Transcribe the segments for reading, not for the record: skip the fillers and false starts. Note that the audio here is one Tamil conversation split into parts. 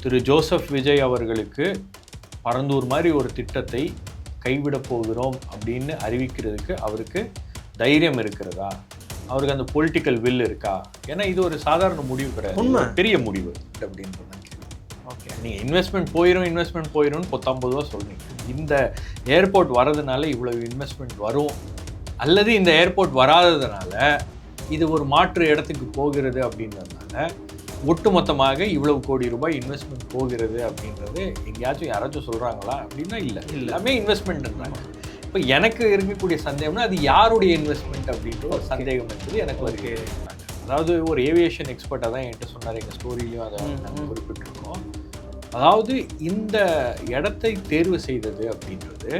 திரு ஜோசப் விஜய் அவர்களுக்கு பரந்தூர் மாதிரி ஒரு திட்டத்தை கைவிட போகிறோம் அப்படின்னு அறிவிக்கிறதுக்கு அவருக்கு தைரியம் இருக்கிறதா, அவருக்கு அந்த பொலிட்டிக்கல் வில் இருக்கா? ஏன்னா இது ஒரு சாதாரண முடிவு கிடையாது, பெரிய முடிவு அப்படின்றது. ஓகே, நீங்கள் இன்வெஸ்ட்மெண்ட் போயிடும்னு 19 ரூபா சொல்றீங்க. இந்த ஏர்போர்ட் வரதுனால இவ்வளவு இன்வெஸ்ட்மெண்ட் வரும், அல்லது இந்த ஏர்போர்ட் வராததுனால இது ஒரு மாற்று இடத்துக்கு போகிறது அப்படின்றதுனால ஒட்டுமொத்தமாக இவ்வளவு கோடி ரூபாய் இன்வெஸ்ட்மெண்ட் போகிறது அப்படின்றது எங்கேயாச்சும் யாராச்சும் சொல்கிறாங்களா அப்படின்னா இல்லை, எல்லாமே இன்வெஸ்ட்மெண்ட்ன்றாங்க. இப்போ எனக்கு இருக்கக்கூடிய சந்தேகம்னா அது யாருடைய இன்வெஸ்ட்மெண்ட் அப்படின்ற ஒரு சந்தேகம் என்பது எனக்கு வருது. அதாவது ஒரு ஏவியேஷன் எக்ஸ்பர்ட்டாக தான் என்கிட்ட சொன்னார், எங்கள் ஸ்டோரியிலையும் அதை நாங்கள் குறிப்பிட்டிருக்கோம். அதாவது இந்த இடத்தை தேர்வு செய்தது அப்படின்றது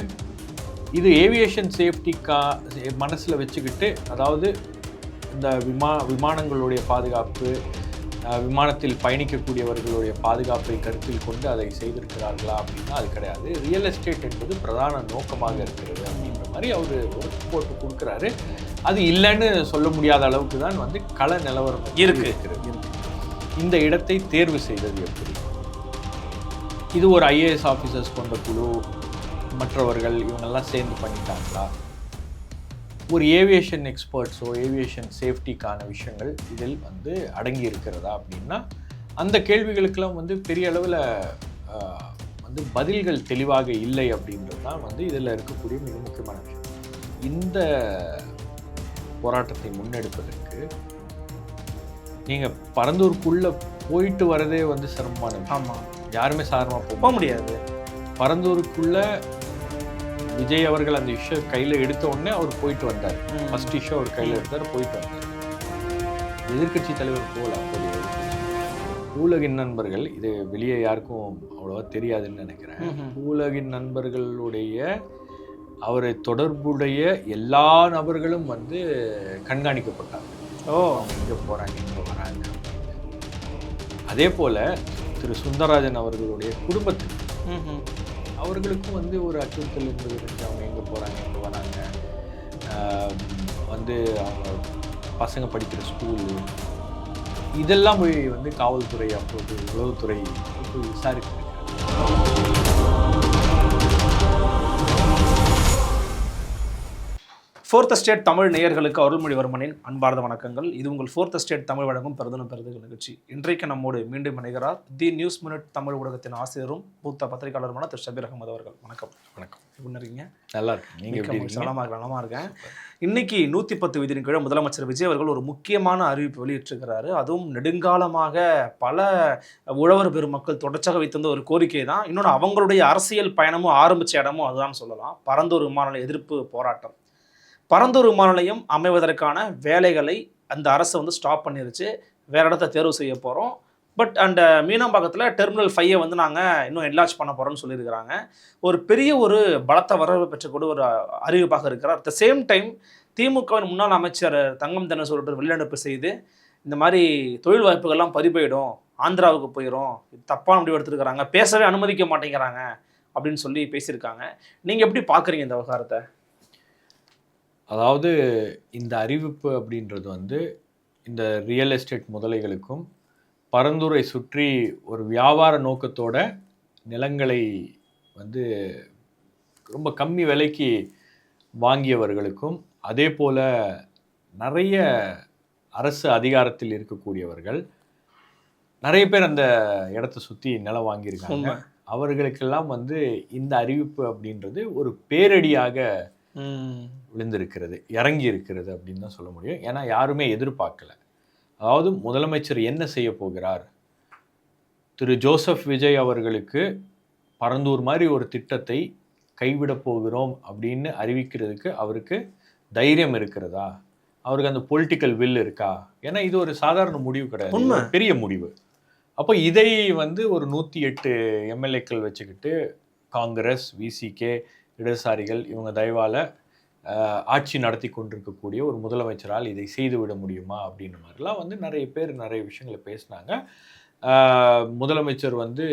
இது ஏவியேஷன் சேஃப்டிக்கா மனசில் வச்சுக்கிட்டு, அதாவது இந்த விமானங்களுடைய பாதுகாப்பு, விமானத்தில் பயணிக்கக்கூடியவர்களுடைய பாதுகாப்பை கருத்தில் கொண்டு அதை செய்திருக்கிறார்களா அப்படின்னா அது கிடையாது. ரியல் எஸ்டேட் என்பது பிரதான நோக்கமாக இருக்கிறது அப்படின்ற மாதிரி அவர் ஒரு போட்டு கொடுக்குறாரு. அது இல்லைன்னு சொல்ல முடியாத அளவுக்கு தான் வந்து கள நிலவரம் இருக்கிறது. இந்த இடத்தை தேர்வு செய்தது எப்படி? இது ஒரு IAS ஆஃபீஸர்ஸ் கொண்ட குழு, மற்றவர்கள் இவங்கெல்லாம் சேர்ந்து பண்ணிட்டாங்களா? ஒரு ஏவியேஷன் எக்ஸ்பர்ட்ஸோ ஏவியேஷன் சேஃப்டிக்கான விஷயங்கள் இதில் வந்து அடங்கி இருக்கிறதா அப்படின்னா அந்த கேள்விகளுக்கெல்லாம் வந்து பெரிய அளவில் வந்து பதில்கள் தெளிவாக இல்லை அப்படின்றது தான் வந்து இதில் இருக்கக்கூடிய மிக முக்கியமான விஷயம். இந்த போராட்டத்தை முன்னெடுப்பதற்கு நீங்கள் பரந்தூருக்குள்ளே போயிட்டு வரதே வந்து சிரமமான விஷயம். ஆமாம், யாருமே சாதாரணமாக போக முடியாது. பரந்தூருக்குள்ளே விஜய் அவர்கள் அந்த இஷ்யூ கையில் எடுத்த உடனே அவர் போயிட்டு வந்தார். ஃபர்ஸ்ட் இஷ்யூ அவர் கையில் எடுத்தார், போயிட்டு வந்தார். எதிர்கட்சி தலைவர் போல பூலகின் நண்பர்கள், இது வெளியே யாருக்கும் அவ்வளோவா தெரியாதுன்னு நினைக்கிறேன். பூலகின் நண்பர்களுடைய அவரை தொடர்புடைய எல்லா நபர்களும் வந்து கண்காணிக்கப்பட்டாங்க. இங்கே போகிறாங்க, இங்கே வராங்க. அதே போல் திரு சுந்தரராஜன் அவர்களுடைய குடும்பத்துக்கு அவர்களுக்கும் வந்து ஒரு அச்சுறுத்தல் என்பது இருக்குது. அவங்க எங்கே போகிறாங்க, எங்கே வராங்க, வந்து அவங்க பசங்க படிக்கிற ஸ்கூலு, இதெல்லாம் போய் வந்து காவல்துறை, அப்போது உளவுத்துறை போய் விசாரிக்கிறாங்க. ஃபோர்த் ஸ்டேட் தமிழ் நேயர்களுக்கு அருள்மொழிவர்மனின் அன்பார்ந்த வணக்கங்கள். இது உங்கள் ஃபோர்த் ஸ்டேட் தமிழ் வழங்கும் பெருதனும் பெருதுகள் நிகழ்ச்சி. இன்றைக்கு நம்மோடு மீண்டும் இணைகிறார் தி நியூஸ் மினிட் தமிழ் ஊடகத்தின் ஆசிரியரும் மூத்த பத்திரிகையாளருமான திரு ஷபீர் அகமது அவர்கள். வணக்கம். வணக்கம். எப்படி இருக்கீங்க? நல்லா இருக்கு. நீங்கள் நலமாக இருக்கேன். இன்னைக்கு 110 விதியின் கீழே முதலமைச்சர் விஜய் அவர்கள் ஒரு முக்கியமான அறிவிப்பு வெளியிட்டிருக்கிறாரு. அதுவும் நெடுங்காலமாக பல உழவர் பெருமக்கள் தொடர்ச்சியாக வைத்திருந்த ஒரு கோரிக்கை தான். இன்னொன்று, அவங்களுடைய அரசியல் பயணமும் ஆரம்பித்த இடமும் அதுதான் சொல்லலாம். பரந்தூர் விமான நிலைய எதிர்ப்பு போராட்டம். பரந்தூர் விமான நிலையம் அமைவதற்கான வேலைகளை அந்த அரசு வந்து ஸ்டாப் பண்ணிருச்சு. வேற இடத்த தேர்வு செய்ய போகிறோம். பட் அந்த மீனம்பாக்கத்தில் டெர்மினல் 5 வந்து நாங்கள் இன்னும் என்லார்ஜ் பண்ண போகிறோம்னு சொல்லியிருக்கிறாங்க. ஒரு பெரிய ஒரு பலத்த வரவு பெற்றக்கூடிய ஒரு அறிவிப்பாக இருக்கிறார். அட் த சேம் டைம் திமுகவின் முன்னாள் அமைச்சர் தங்கம் தென்னரசு வெளிநடப்பு செய்து இந்த மாதிரி தொழில் வாய்ப்புகள்லாம் பறிபோயிடும், ஆந்திராவுக்கு போயிடும், தப்பான முடிவு எடுத்துருக்கிறாங்க, பேசவே அனுமதிக்க மாட்டேங்கிறாங்க அப்படின்னு சொல்லி பேசியிருக்காங்க. நீங்கள் எப்படி பார்க்குறீங்க இந்த விவகாரத்தை? அதாவது இந்த அறிவிப்பு அப்படின்றது வந்து இந்த ரியல் எஸ்டேட் முதலைகளுக்கும் பரந்தூரை சுற்றி ஒரு வியாபார நோக்கத்தோட நிலங்களை வந்து ரொம்ப கம்மி விலைக்கு வாங்கியவர்களுக்கும், அதே போல் நிறைய அரசு அதிகாரத்தில் இருக்கக்கூடியவர்கள் நிறைய பேர் அந்த இடத்த சுற்றி நிலம் வாங்கியிருக்காங்க. அவர்களுக்கெல்லாம் வந்து இந்த அறிவிப்பு அப்படின்றது ஒரு பேரடியாக விழுந்திருக்கிறது, இறங்கி இருக்கிறது அப்படின்னு தான் சொல்ல முடியும். ஏன்னா யாருமே எதிர்பார்க்கல. அதாவது முதலமைச்சர் என்ன செய்ய போகிறார், திரு ஜோசப் விஜய் அவர்களுக்கு பரந்தூர் மாதிரி ஒரு திட்டத்தை கைவிட போகிறோம் அப்படின்னு அறிவிக்கிறதுக்கு அவருக்கு தைரியம் இருக்கிறதா, அவருக்கு அந்த பொலிட்டிக்கல் வில் இருக்கா? ஏன்னா இது ஒரு சாதாரண முடிவு கிடையாது, பெரிய முடிவு. அப்போ இதை வந்து ஒரு 108 எம்எல்ஏக்கள் வச்சுக்கிட்டு காங்கிரஸ், விசிகே, இடதுசாரிகள் இவங்க தயவால் ஆட்சி நடத்தி கொண்டிருக்கக்கூடிய ஒரு முதலமைச்சரால் இதை செய்துவிட முடியுமா அப்படின்ற மாதிரிலாம் வந்து நிறைய பேர் நிறைய விஷயங்களை பேசினாங்க. முதலமைச்சர் வந்து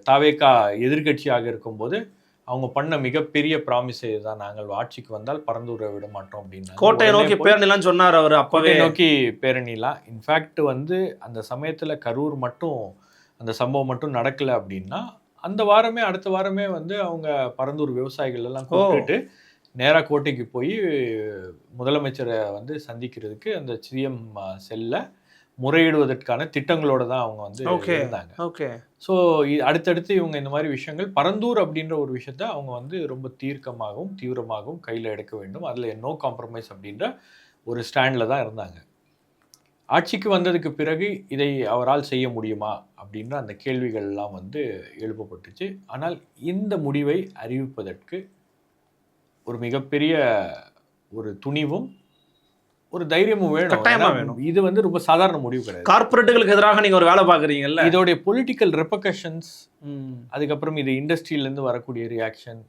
தாவேகா எதிர்கட்சியாக இருக்கும்போது அவங்க பண்ண மிகப்பெரிய ப்ராமிஸ் தான், நாங்கள் ஆட்சிக்கு வந்தால் பரந்தூரை விட மாட்டோம் அப்படின்னு கோட்டையை நோக்கி பேரணிலாம் சொன்னார் அவர். அப்பவே நோக்கி பேரணிலாம் இன்ஃபேக்ட் வந்து அந்த சமயத்தில் கரூர் மட்டும் அந்த சம்பவம் மட்டும் நடக்கலை அப்படின்னா அந்த வாரமே அடுத்த வாரமே வந்து அவங்க பரந்தூர் விவசாயிகள் எல்லாம் கூப்பிட்டுட்டு நேராக கோட்டைக்கு போய் முதலமைச்சரை வந்து சந்திக்கிறதுக்கு அந்த சிஎம் செல்ல முறையிடுவதற்கான திட்டங்களோட தான் அவங்க வந்து இருந்தாங்க. ஓகே. ஸோ அடுத்தடுத்து இவங்க இந்த மாதிரி விஷயங்கள் பரந்தூர் அப்படின்ற ஒரு விஷயத்த அவங்க வந்து ரொம்ப தீர்க்கமாகவும் தீவிரமாகவும் கையில் எடுக்க வேண்டும், அதில் நோ காம்ப்ரமைஸ் அப்படின்ற ஒரு ஸ்டாண்டில் தான் இருந்தாங்க. ஆட்சிக்கு வந்ததுக்கு பிறகு இதை அவரால் செய்ய முடியுமா அப்படின்ற அந்த கேள்விகள்லாம் வந்து எழுப்பப்பட்டுச்சு. ஆனால் இந்த முடிவை அறிவிப்பதற்கு ஒரு மிகப்பெரிய ஒரு துணிவும் ஒரு தைரியமும் வேணும். இது வந்து ரொம்ப சாதாரண முடிவு கிடையாது. கார்ப்பரேட்டுகளுக்கு எதிராக நீங்க ஒரு வேலை பார்க்குறீங்கல்ல, இதோடைய பொலிட்டிக்கல் ரெப்பகஷன்ஸ், அதுக்கப்புறம் இது இண்டஸ்ட்ரியிலேருந்து வரக்கூடிய ரியாக்ஷன்,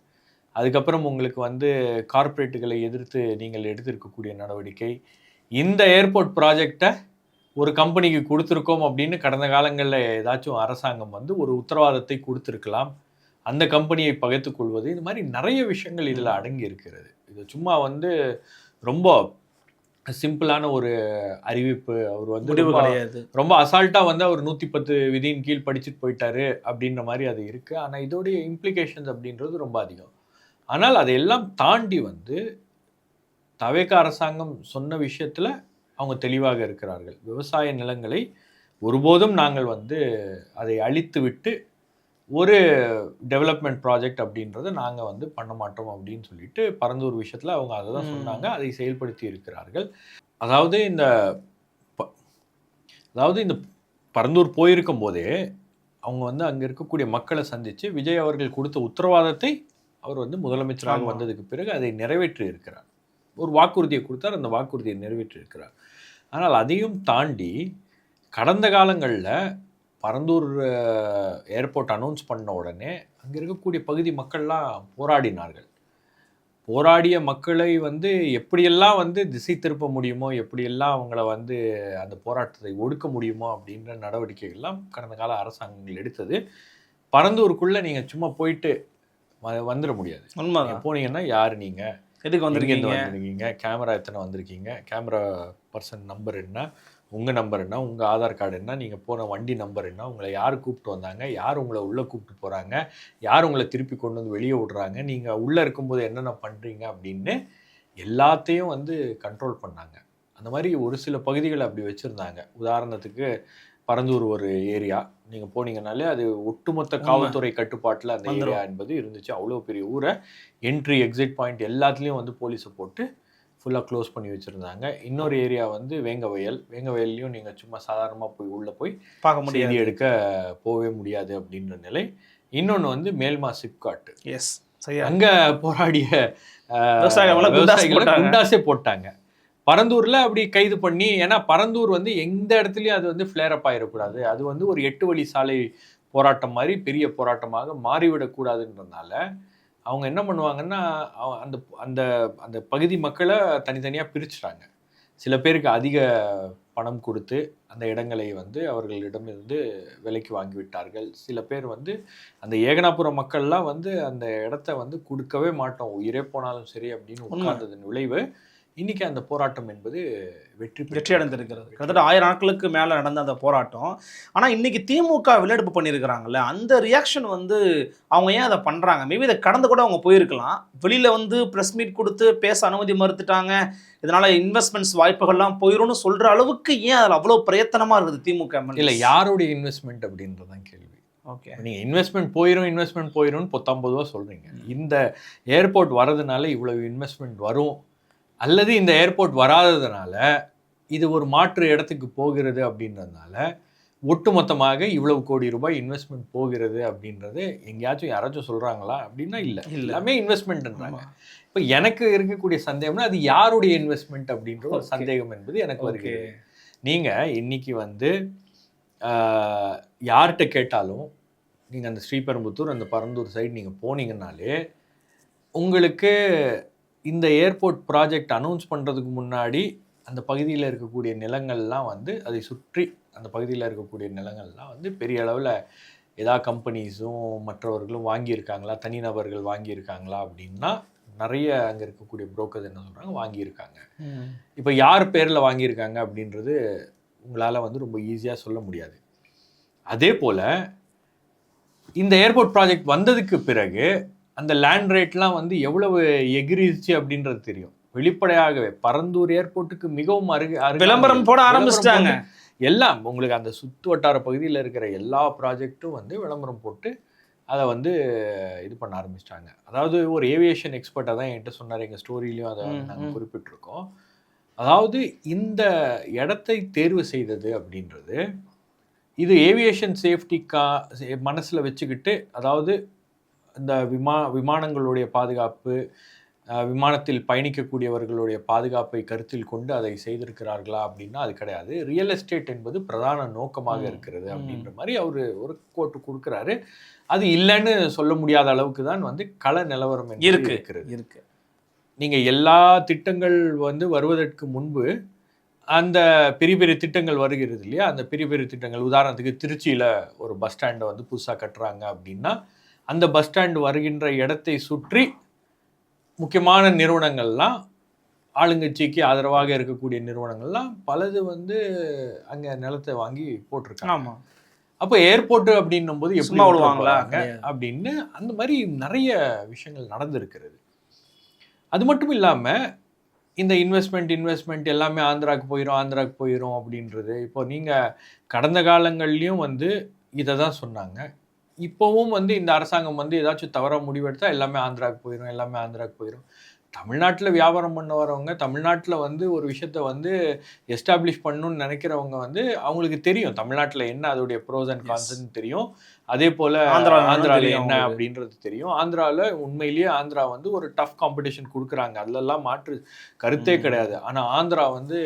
அதுக்கப்புறம் உங்களுக்கு வந்து கார்ப்பரேட்டுகளை எதிர்த்து நீங்கள் எடுத்திருக்கக்கூடிய நடவடிக்கை, இந்த ஏர்போர்ட் ப்ராஜெக்டை ஒரு கம்பெனிக்கு கொடுத்துருக்கோம் அப்படின்னு கடந்த காலங்களில் ஏதாச்சும் அரசாங்கம் வந்து ஒரு உத்தரவாதத்தை கொடுத்துருக்கலாம், அந்த கம்பெனியை பகைத்துக் கொள்வது, இது மாதிரி நிறைய விஷயங்கள் இதில் அடங்கி இருக்கிறது. இது சும்மா வந்து ரொம்ப சிம்பிளான ஒரு அறிவிப்பு. அவர் வந்து ரொம்ப அசால்ட்டாக வந்து அவர் 110 விதியின் கீழ் படிச்சுட்டு போயிட்டாரு அப்படின்ற மாதிரி அது இருக்குது. ஆனால் இதோடைய இம்ப்ளிகேஷன்ஸ் அப்படின்றது ரொம்ப அதிகம். ஆனால் அதையெல்லாம் தாண்டி வந்து தவேக அரசாங்கம் சொன்ன விஷயத்தில் அவங்க தெளிவாக இருக்கிறார்கள். விவசாய நிலங்களை ஒருபோதும் நாங்கள் வந்து அதை அழித்து விட்டு ஒரு டெவலப்மெண்ட் ப்ராஜெக்ட் அப்படின்றத நாங்கள் வந்து பண்ண மாட்டோம் அப்படின்னு சொல்லிட்டு பரந்தூர் விஷயத்தில் அவங்க அதை தான் சொன்னாங்க, அதை செயல்படுத்தி இருக்கிறார்கள். அதாவது இந்த பரந்தூர் போயிருக்கும் போதே அவங்க வந்து அங்கே இருக்கக்கூடிய மக்களை சந்தித்து விஜய் அவர்கள் கொடுத்த உத்தரவாதத்தை அவர் வந்து முதலமைச்சராக வந்ததுக்கு பிறகு அதை நிறைவேற்றி இருக்கிறார். ஒரு வாக்குறுதியை கொடுத்தார், அந்த வாக்குறுதியை நிறைவேற்றி இருக்கிறார். ஆனால் அதையும் தாண்டி கடந்த காலங்களில் பரந்தூர் ஏர்போர்ட் அனௌன்ஸ் பண்ண உடனே அங்கே இருக்கக்கூடிய பகுதி மக்கள்லாம் போராடினார்கள். போராடிய மக்களை வந்து எப்படியெல்லாம் வந்து திசை திருப்ப முடியுமோ, எப்படியெல்லாம் அவங்கள வந்து அந்த போராட்டத்தை ஒடுக்க முடியுமோ அப்படின்ற நடவடிக்கைகள்லாம் கடந்த கால அரசாங்கங்கள் எடுத்தது. பரந்தூருக்குள்ளே நீங்கள் சும்மா போயிட்டு வந்துட முடியாது. போனீங்கன்னா யார் நீங்கள், எதுக்கு வந்திருக்கீங்க, கேமரா எத்தனை வந்திருக்கீங்க, கேமரா பர்சன் நம்பர் என்ன, உங்கள் நம்பர் என்ன, உங்கள் ஆதார் கார்டு என்ன, நீங்கள் போன வண்டி நம்பர் என்ன, உங்களை யார் கூப்பிட்டு வந்தாங்க, யார் உங்களை உள்ளே கூப்பிட்டு போகிறாங்க, யார் உங்களை திருப்பி கொண்டு வந்து வெளியே விடுறாங்க, நீங்கள் உள்ளே இருக்கும்போது என்னென்ன பண்ணுறீங்க அப்படின்னு எல்லாத்தையும் வந்து கண்ட்ரோல் பண்ணாங்க. அந்த மாதிரி ஒரு சில பகுதிகளை அப்படி வச்சுருந்தாங்க. உதாரணத்துக்கு பரந்தூர் ஒரு ஏரியா, நீங்கள் போனீங்கனாலே அது ஒட்டுமொத்த காவல்துறை கட்டுப்பாட்டில் அந்த ஏரியா என்பது இருந்துச்சு. அவ்வளோ பெரிய ஊரை என்ட்ரி எக்ஸிட் பாயிண்ட் எல்லாத்துலேயும் வந்து போலீஸை போட்டு ஃபுல்லாக க்ளோஸ் பண்ணி வச்சுருந்தாங்க. இன்னொரு ஏரியா வந்து வேங்கவயல்லையும் நீங்கள் சும்மா சாதாரணமாக போய் உள்ளே போய் பார்க்க முடியாது, எடுக்க போகவே முடியாது அப்படின்ற நிலை. இன்னொன்று வந்து மேல்மா சிப்காட், அங்கே போராடிய விவசாயிகளை குண்டாசே போட்டாங்க. பரந்தூரில் அப்படி கைது பண்ணி, ஏன்னா பரந்தூர் வந்து எந்த இடத்துலையும் அது வந்து ஃப்ளேரப் ஆகிடக்கூடாது, அது வந்து ஒரு 8 வழி சாலை போராட்டம் மாதிரி பெரிய போராட்டமாக மாறிவிடக்கூடாதுன்றதுனால அவங்க என்ன பண்ணுவாங்கன்னா அந்த அந்த அந்த பகுதி மக்களை தனித்தனியாக பிரிச்சுட்டாங்க. சில பேருக்கு அதிக பணம் கொடுத்து அந்த இடங்களை வந்து அவர்களிடமிருந்து விலைக்கு வாங்கி விட்டார்கள். சில பேர் வந்து அந்த ஏகனாபுரம் மக்கள்லாம் வந்து அந்த இடத்த வந்து கொடுக்கவே மாட்டோம், உயிரே போனாலும் சரி அப்படின்னு உட்கார்ந்ததன் விளைவு இன்னைக்கு அந்த போராட்டம் என்பது வெற்றி அடைந்திருக்கிறது. கிட்டத்தட்ட 1000 நாட்களுக்கு மேலே நடந்த அந்த போராட்டம். ஆனால் இன்னைக்கு திமுக வெளியெடுப்பு பண்ணியிருக்கிறாங்கல்ல, அந்த ரியாக்ஷன் வந்து அவங்க ஏன் அதை பண்ணுறாங்க? மேபி இதை கடந்து கூட அவங்க போயிருக்கலாம். வெளியில் வந்து ப்ரெஸ் மீட் கொடுத்து பேச அனுமதி மறுத்துட்டாங்க, இதனால் இன்வெஸ்ட்மெண்ட்ஸ் வாய்ப்புகள்லாம் போயிடும்னு சொல்கிற அளவுக்கு ஏன் அதில் அவ்வளோ பிரயத்தனமாக இருக்குது திமுக? இல்லை, யாருடைய இன்வெஸ்ட்மெண்ட் அப்படின்றதான் கேள்வி. ஓகே, நீங்கள் இன்வெஸ்ட்மெண்ட் போயிடும் 19 சொல்கிறீங்க. இந்த ஏர்போர்ட் வரதுனால இவ்வளவு இன்வெஸ்ட்மெண்ட் வரும், அல்லது இந்த ஏர்போர்ட் வராததுனால இது ஒரு மாற்று இடத்துக்கு போகிறது அப்படின்றதுனால ஒட்டுமொத்தமாக இவ்வளவு கோடி ரூபாய் இன்வெஸ்ட்மெண்ட் போகிறது அப்படின்றது எங்கேயாச்சும் யாராச்சும் சொல்கிறாங்களா அப்படின்னா இல்லை, எல்லாமே இன்வெஸ்ட்மெண்ட்ன்றாங்க. இப்போ எனக்கு இருக்கக்கூடிய சந்தேகம்னா அது யாருடைய இன்வெஸ்ட்மெண்ட் அப்படின்ற ஒரு சந்தேகம் என்பது எனக்கு வருகிறது. நீங்கள் இன்னைக்கு வந்து யார்கிட்ட கேட்டாலும், நீங்கள் அந்த ஸ்ரீபெரும்புத்தூர் அந்த பரந்தூர் சைடு நீங்கள் போனீங்கன்னாலே உங்களுக்கு இந்த ஏர்போர்ட் ப்ராஜெக்ட் அனௌன்ஸ் பண்ணுறதுக்கு முன்னாடி அந்த பகுதியில் இருக்கக்கூடிய நிலங்கள்லாம் வந்து அதை சுற்றி அந்த பகுதியில் இருக்கக்கூடிய நிலங்கள்லாம் வந்து பெரிய அளவில் ஏதா கம்பெனிஸும் மற்றவர்களும் வாங்கியிருக்காங்களா, தனிநபர்கள் வாங்கியிருக்காங்களா அப்படின்னா நிறைய அங்கே இருக்கக்கூடிய புரோக்கர்ஸ் என்ன சொல்கிறாங்க, வாங்கியிருக்காங்க. இப்போ யார் பேரில் வாங்கியிருக்காங்க அப்படின்றது உங்களால் வந்து ரொம்ப ஈஸியாக சொல்ல முடியாது. அதே போல் இந்த ஏர்போர்ட் ப்ராஜெக்ட் வந்ததுக்கு பிறகு அந்த லேண்ட் ரேட்லாம் வந்து எவ்வளவு எகிரிச்சு அப்படின்றது தெரியும். வெளிப்படையாகவே பரந்தூர் ஏர்போர்ட்டுக்கு மிகவும் விளம்பரம் போட ஆரம்பிச்சிட்டாங்க. எல்லாம் உங்களுக்கு அந்த சுற்று வட்டார பகுதியில் இருக்கிற எல்லா ப்ராஜெக்ட்டும் வந்து விளம்பரம் போட்டு அதை வந்து இது பண்ண ஆரம்பிச்சிட்டாங்க. அதாவது ஒரு ஏவியேஷன் எக்ஸ்பர்ட்டாக தான் என்கிட்ட சொன்னார், எங்கள் ஸ்டோரியிலையும் அதை நாங்கள் குறிப்பிட்டிருக்கோம். அதாவது இந்த இடத்தை தேர்வு செய்தது அப்படின்றது இது ஏவியேஷன் சேஃப்டிக்கா மனசில் வச்சுக்கிட்டு, அதாவது இந்த விமானங்களுடைய பாதுகாப்பு, விமானத்தில் பயணிக்கக்கூடியவர்களுடைய பாதுகாப்பை கருத்தில் கொண்டு அதை செய்திருக்கிறார்களா அப்படின்னா அது கிடையாது. ரியல் எஸ்டேட் என்பது பிரதான நோக்கமாக இருக்கிறது அப்படின்ற மாதிரி அவர் ஒரு கோட்டு கொடுக்குறாரு. அது இல்லைன்னு சொல்ல முடியாத அளவுக்கு தான் வந்து கள நிலவரம் இருக்கிறது. நீங்கள் எல்லா திட்டங்கள் வந்து வருவதற்கு முன்பு அந்த பெரிய பெரிய திட்டங்கள் வருகிறது இல்லையா, அந்த பெரிய பெரிய திட்டங்கள் உதாரணத்துக்கு திருச்சியில் ஒரு பஸ் ஸ்டாண்டை வந்து புதுசாக கட்டுறாங்க அப்படின்னா அந்த பஸ் ஸ்டாண்டு வருகின்ற இடத்தை சுற்றி முக்கியமான நிறுவனங்கள்லாம், ஆளுங்கட்சிக்கு ஆதரவாக இருக்கக்கூடிய நிறுவனங்கள்லாம் பலது வந்து அங்கே நிலத்தை வாங்கி போட்டிருக்காங்க. ஆமாம். அப்போ ஏர்போர்ட்டு அப்படின்னும் போது எப்படி விடுவாங்களாங்க அப்படின்னு அந்த மாதிரி நிறைய விஷயங்கள் நடந்திருக்கிறது. அது மட்டும் இல்லாமல் இந்த இன்வெஸ்ட்மெண்ட் எல்லாமே ஆந்திராவுக்கு போயிடும் அப்படின்றது. இப்போ நீங்கள் கடந்த காலங்கள்லையும் வந்து இதை தான் சொன்னாங்க. இப்போவும் வந்து இந்த அரசாங்கம் வந்து ஏதாச்சும் தவறாக முடிவெடுத்தா எல்லாமே ஆந்திராவுக்கு போயிடும். தமிழ்நாட்டில் வியாபாரம் பண்ண வரவங்க, தமிழ்நாட்டில் வந்து ஒரு விஷயத்த வந்து எஸ்டாப்ளிஷ் பண்ணணும்னு நினைக்கிறவங்க வந்து அவங்களுக்கு தெரியும் தமிழ்நாட்டில் என்ன அதோடைய ப்ரோஸ் அண்ட் கான்ஸ்ன்னு தெரியும். அதே போல் ஆந்திராவில் என்ன அப்படின்றது தெரியும். ஆந்திராவில் உண்மையிலேயே ஆந்திரா வந்து ஒரு டஃப் காம்படிஷன் கொடுக்குறாங்க, அதிலெல்லாம் மாற்று கருத்தே கிடையாது. ஆனால் ஆந்திரா வந்து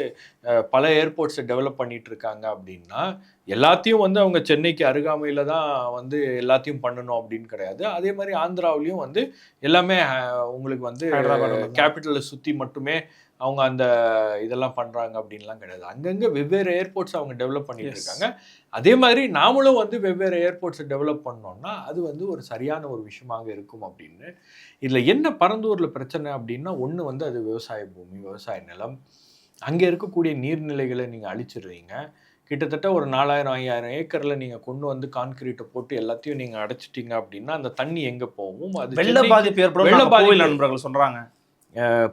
பல ஏர்போர்ட்ஸை டெவலப் பண்ணிட்டு இருக்காங்க அப்படின்னா எல்லாத்தையும் வந்து அவங்க சென்னைக்கு அருகாமையில் தான் வந்து எல்லாத்தையும் பண்ணணும் அப்படின்னு கிடையாது. அதே மாதிரி ஆந்திராவிலையும் வந்து எல்லாமே உங்களுக்கு வந்து கேபிட்டலை சுற்றி மட்டுமே அவங்க அந்த இதெல்லாம் பண்ணுறாங்க அப்படின்லாம் கிடையாது. அங்கங்கே வெவ்வேறு ஏர்போர்ட்ஸ் அவங்க டெவலப் பண்ணிட்டு இருக்காங்க. அதே மாதிரி நாமளும் வந்து வெவ்வேறு ஏர்போர்ட்ஸை டெவலப் பண்ணோம்னா அது வந்து ஒரு சரியான ஒரு விஷயமாக இருக்கும் அப்படின்னு. இதில் என்ன பரந்தூரில் பிரச்சனை அப்படின்னா, ஒன்று வந்து அது விவசாய பூமி, விவசாய நிலம். அங்கே இருக்கக்கூடிய நீர்நிலைகளை நீங்கள் அழிச்சிடுறீங்க. கிட்டத்தட்ட ஒரு 4000-5000 ஏக்கரில் நீங்கள் கொண்டு வந்து கான்கிரீட்டை போட்டு எல்லாத்தையும் நீங்கள் அடைச்சிட்டிங்க அப்படின்னா அந்த தண்ணி எங்கே போகும்? அது வெள்ள பாதிப்பு ஏற்படும் நண்பர்கள் சொல்கிறாங்க.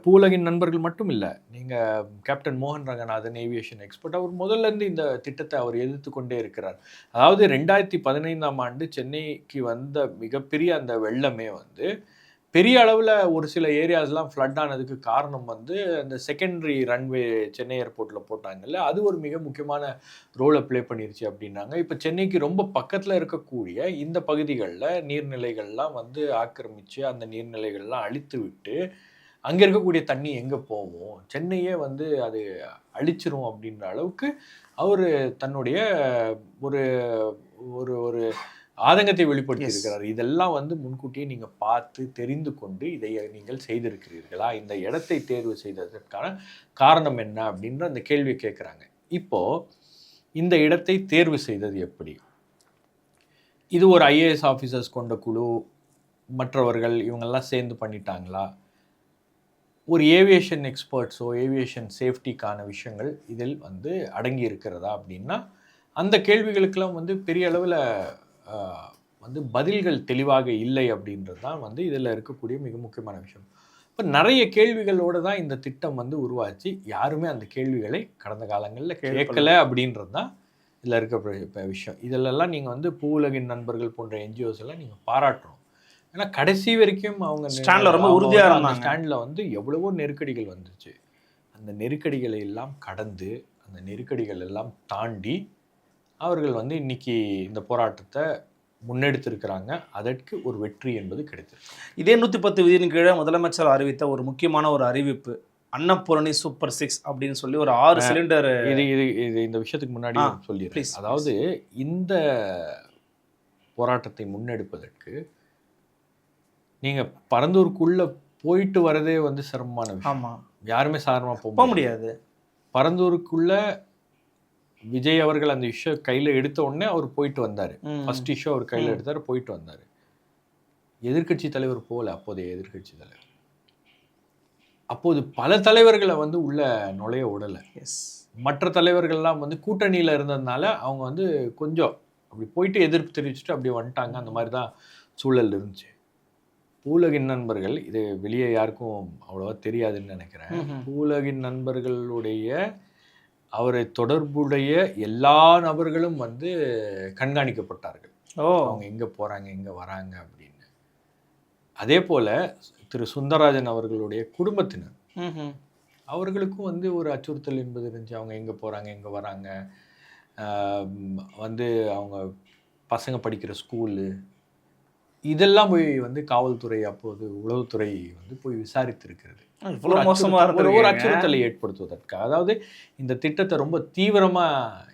பூவுலகின் நண்பர்கள் மட்டும் இல்லை, நீங்கள் கேப்டன் மோகன் ரங்கநாதன் ஏவியேஷன் எக்ஸ்பர்ட், அவர் முதல்லேருந்து இந்த திட்டத்தை அவர் எதிர்த்து கொண்டே இருக்கிறார். அதாவது 2015ஆம் ஆண்டு சென்னைக்கு வந்த மிகப்பெரிய அந்த வெள்ளமே வந்து பெரிய அளவில் ஒரு சில ஏரியாஸ்லாம் ஃப்ளட் ஆனதுக்கு காரணம் வந்து அந்த செகண்டரி ரன்வே சென்னை ஏர்போர்ட்டில் போட்டாங்கல்ல, அது ஒரு மிக முக்கியமான ரோலை ப்ளே பண்ணிருச்சு அப்படின்னாங்க. இப்போ சென்னைக்கு ரொம்ப பக்கத்தில் இருக்கக்கூடிய இந்த பகுதிகளில் நீர்நிலைகள்லாம் வந்து ஆக்கிரமித்து அந்த நீர்நிலைகள்லாம் அழித்து விட்டு அங்கே இருக்கக்கூடிய தண்ணி எங்கே போகும், சென்னையே வந்து அது அழிச்சிரும் அப்படின்ற அளவுக்கு அவர் தன்னுடைய ஒரு ஒரு ஒரு ஆதங்கத்தை வெளிப்படுத்தி இருக்கிறார். இதெல்லாம் வந்து முன்கூட்டியே நீங்கள் பார்த்து தெரிந்து கொண்டு இதை நீங்கள் செய்திருக்கிறீர்களா, இந்த இடத்தை தேர்வு செய்ததற்கான காரணம் என்ன அப்படின்ற அந்த கேள்வியை கேட்குறாங்க. இப்போது இந்த இடத்தை தேர்வு செய்தது எப்படி? இது ஒரு IAS ஆஃபீஸர்ஸ் கொண்ட குழு, மற்றவர்கள் இவங்கெல்லாம் சேர்ந்து பண்ணிட்டாங்களா? ஒரு ஏவியேஷன் எக்ஸ்பர்ட்ஸோ ஏவியேஷன் சேஃப்டிக்கான விஷயங்கள் இதில் வந்து அடங்கி இருக்கிறதா அப்படின்னா அந்த கேள்விகளுக்கெல்லாம் வந்து பெரிய அளவில் வந்து பதில்கள் தெளிவாக இல்லை அப்படின்றது தான் வந்து இதில் இருக்கக்கூடிய மிக முக்கியமான விஷயம். இப்போ நிறைய கேள்விகளோடு தான் இந்த திட்டம் வந்து உருவாச்சு. யாருமே அந்த கேள்விகளை கடந்த காலங்களில் கேட்கலை அப்படின்றது தான் இதில் இருக்க விஷயம். இதிலெல்லாம் நீங்கள் வந்து பூவுலகின் நண்பர்கள் போன்ற NGOs எல்லாம் நீங்கள் பாராட்டணும். ஏன்னா கடைசி வரைக்கும் அவங்க ஸ்டாண்டில் ரொம்ப உறுதியாக இருந்தாங்க. ஸ்டாண்டில் வந்து எவ்வளவோ நெருக்கடிகள் வந்துச்சு. அந்த நெருக்கடிகளை எல்லாம் கடந்து, அந்த நெருக்கடிகள் எல்லாம் தாண்டி அவர்கள் வந்து இன்னைக்கு இந்த போராட்டத்தை முன்னெடுத்திருக்கிறாங்க. அதற்கு ஒரு வெற்றி என்பது கிடைத்திருக்கு. இதே 110 விதியின் கீழே முதலமைச்சர் அறிவித்த ஒரு முக்கியமான ஒரு அறிவிப்பு, அன்னபூரணி சூப்பர் 6 அப்படின்னு சொல்லி ஒரு 6 சிலிண்டர். இது இந்த விஷயத்துக்கு முன்னாடி சொல்லிடுறேன். அதாவது இந்த போராட்டத்தை முன்னெடுப்பதற்கு நீங்கள் பரந்தூருக்குள்ளே போயிட்டு வரதே வந்து சிரமமான விஷயம். ஆமாம், யாருமே சாதாரணமாக போக முடியாது. பரந்தூருக்குள்ளே விஜய் அவர்கள் அந்த இஷ்யூ கையில் எடுத்த உடனே அவர் போயிட்டு வந்தார். ஃபர்ஸ்ட் இஷ்யூ அவர் கையில் எடுத்தார், போயிட்டு வந்தார். எதிர்கட்சி தலைவர் போல, அப்போதைய எதிர்கட்சி தலைவர். அப்போது பல தலைவர்களை வந்து உள்ள நுழைய விடலை. மற்ற தலைவர்கள்லாம் வந்து கூட்டணியில் இருந்ததுனால அவங்க வந்து கொஞ்சம் அப்படி போயிட்டு எதிர்ப்பு தெரிவிச்சுட்டு அப்படி வந்துட்டாங்க. அந்த மாதிரி தான் சூழல் இருந்துச்சு. பூவுலகின் நண்பர்கள் இது வெளியே யாருக்கும் அவ்வளோவா தெரியாதுன்னு நினைக்கிறேன். பூவுலகின் நண்பர்களுடைய அவரை தொடர்புடைய எல்லா நபர்களும் வந்து கண்காணிக்கப்பட்டார்கள். அவங்க எங்கே போகிறாங்க எங்கே வராங்க அப்படின்னு. அதே போல் திரு சுந்தரராஜன் அவர்களுடைய குடும்பத்தினர் அவர்களுக்கும் வந்து ஒரு அச்சுறுத்தல் என்பது இருந்துச்சு. அவங்க எங்கே போகிறாங்க எங்கே வராங்க, வந்து அவங்க பசங்க படிக்கிற ஸ்கூலு இதெல்லாம் போய் வந்து காவல்துறை அப்போது உளவுத்துறை வந்து போய் விசாரித்திருக்கிறது. ஒரு அச்சுறுத்தலை ஏற்படுத்துவதற்காக, அதாவது இந்த திட்டத்தை ரொம்ப தீவிரமா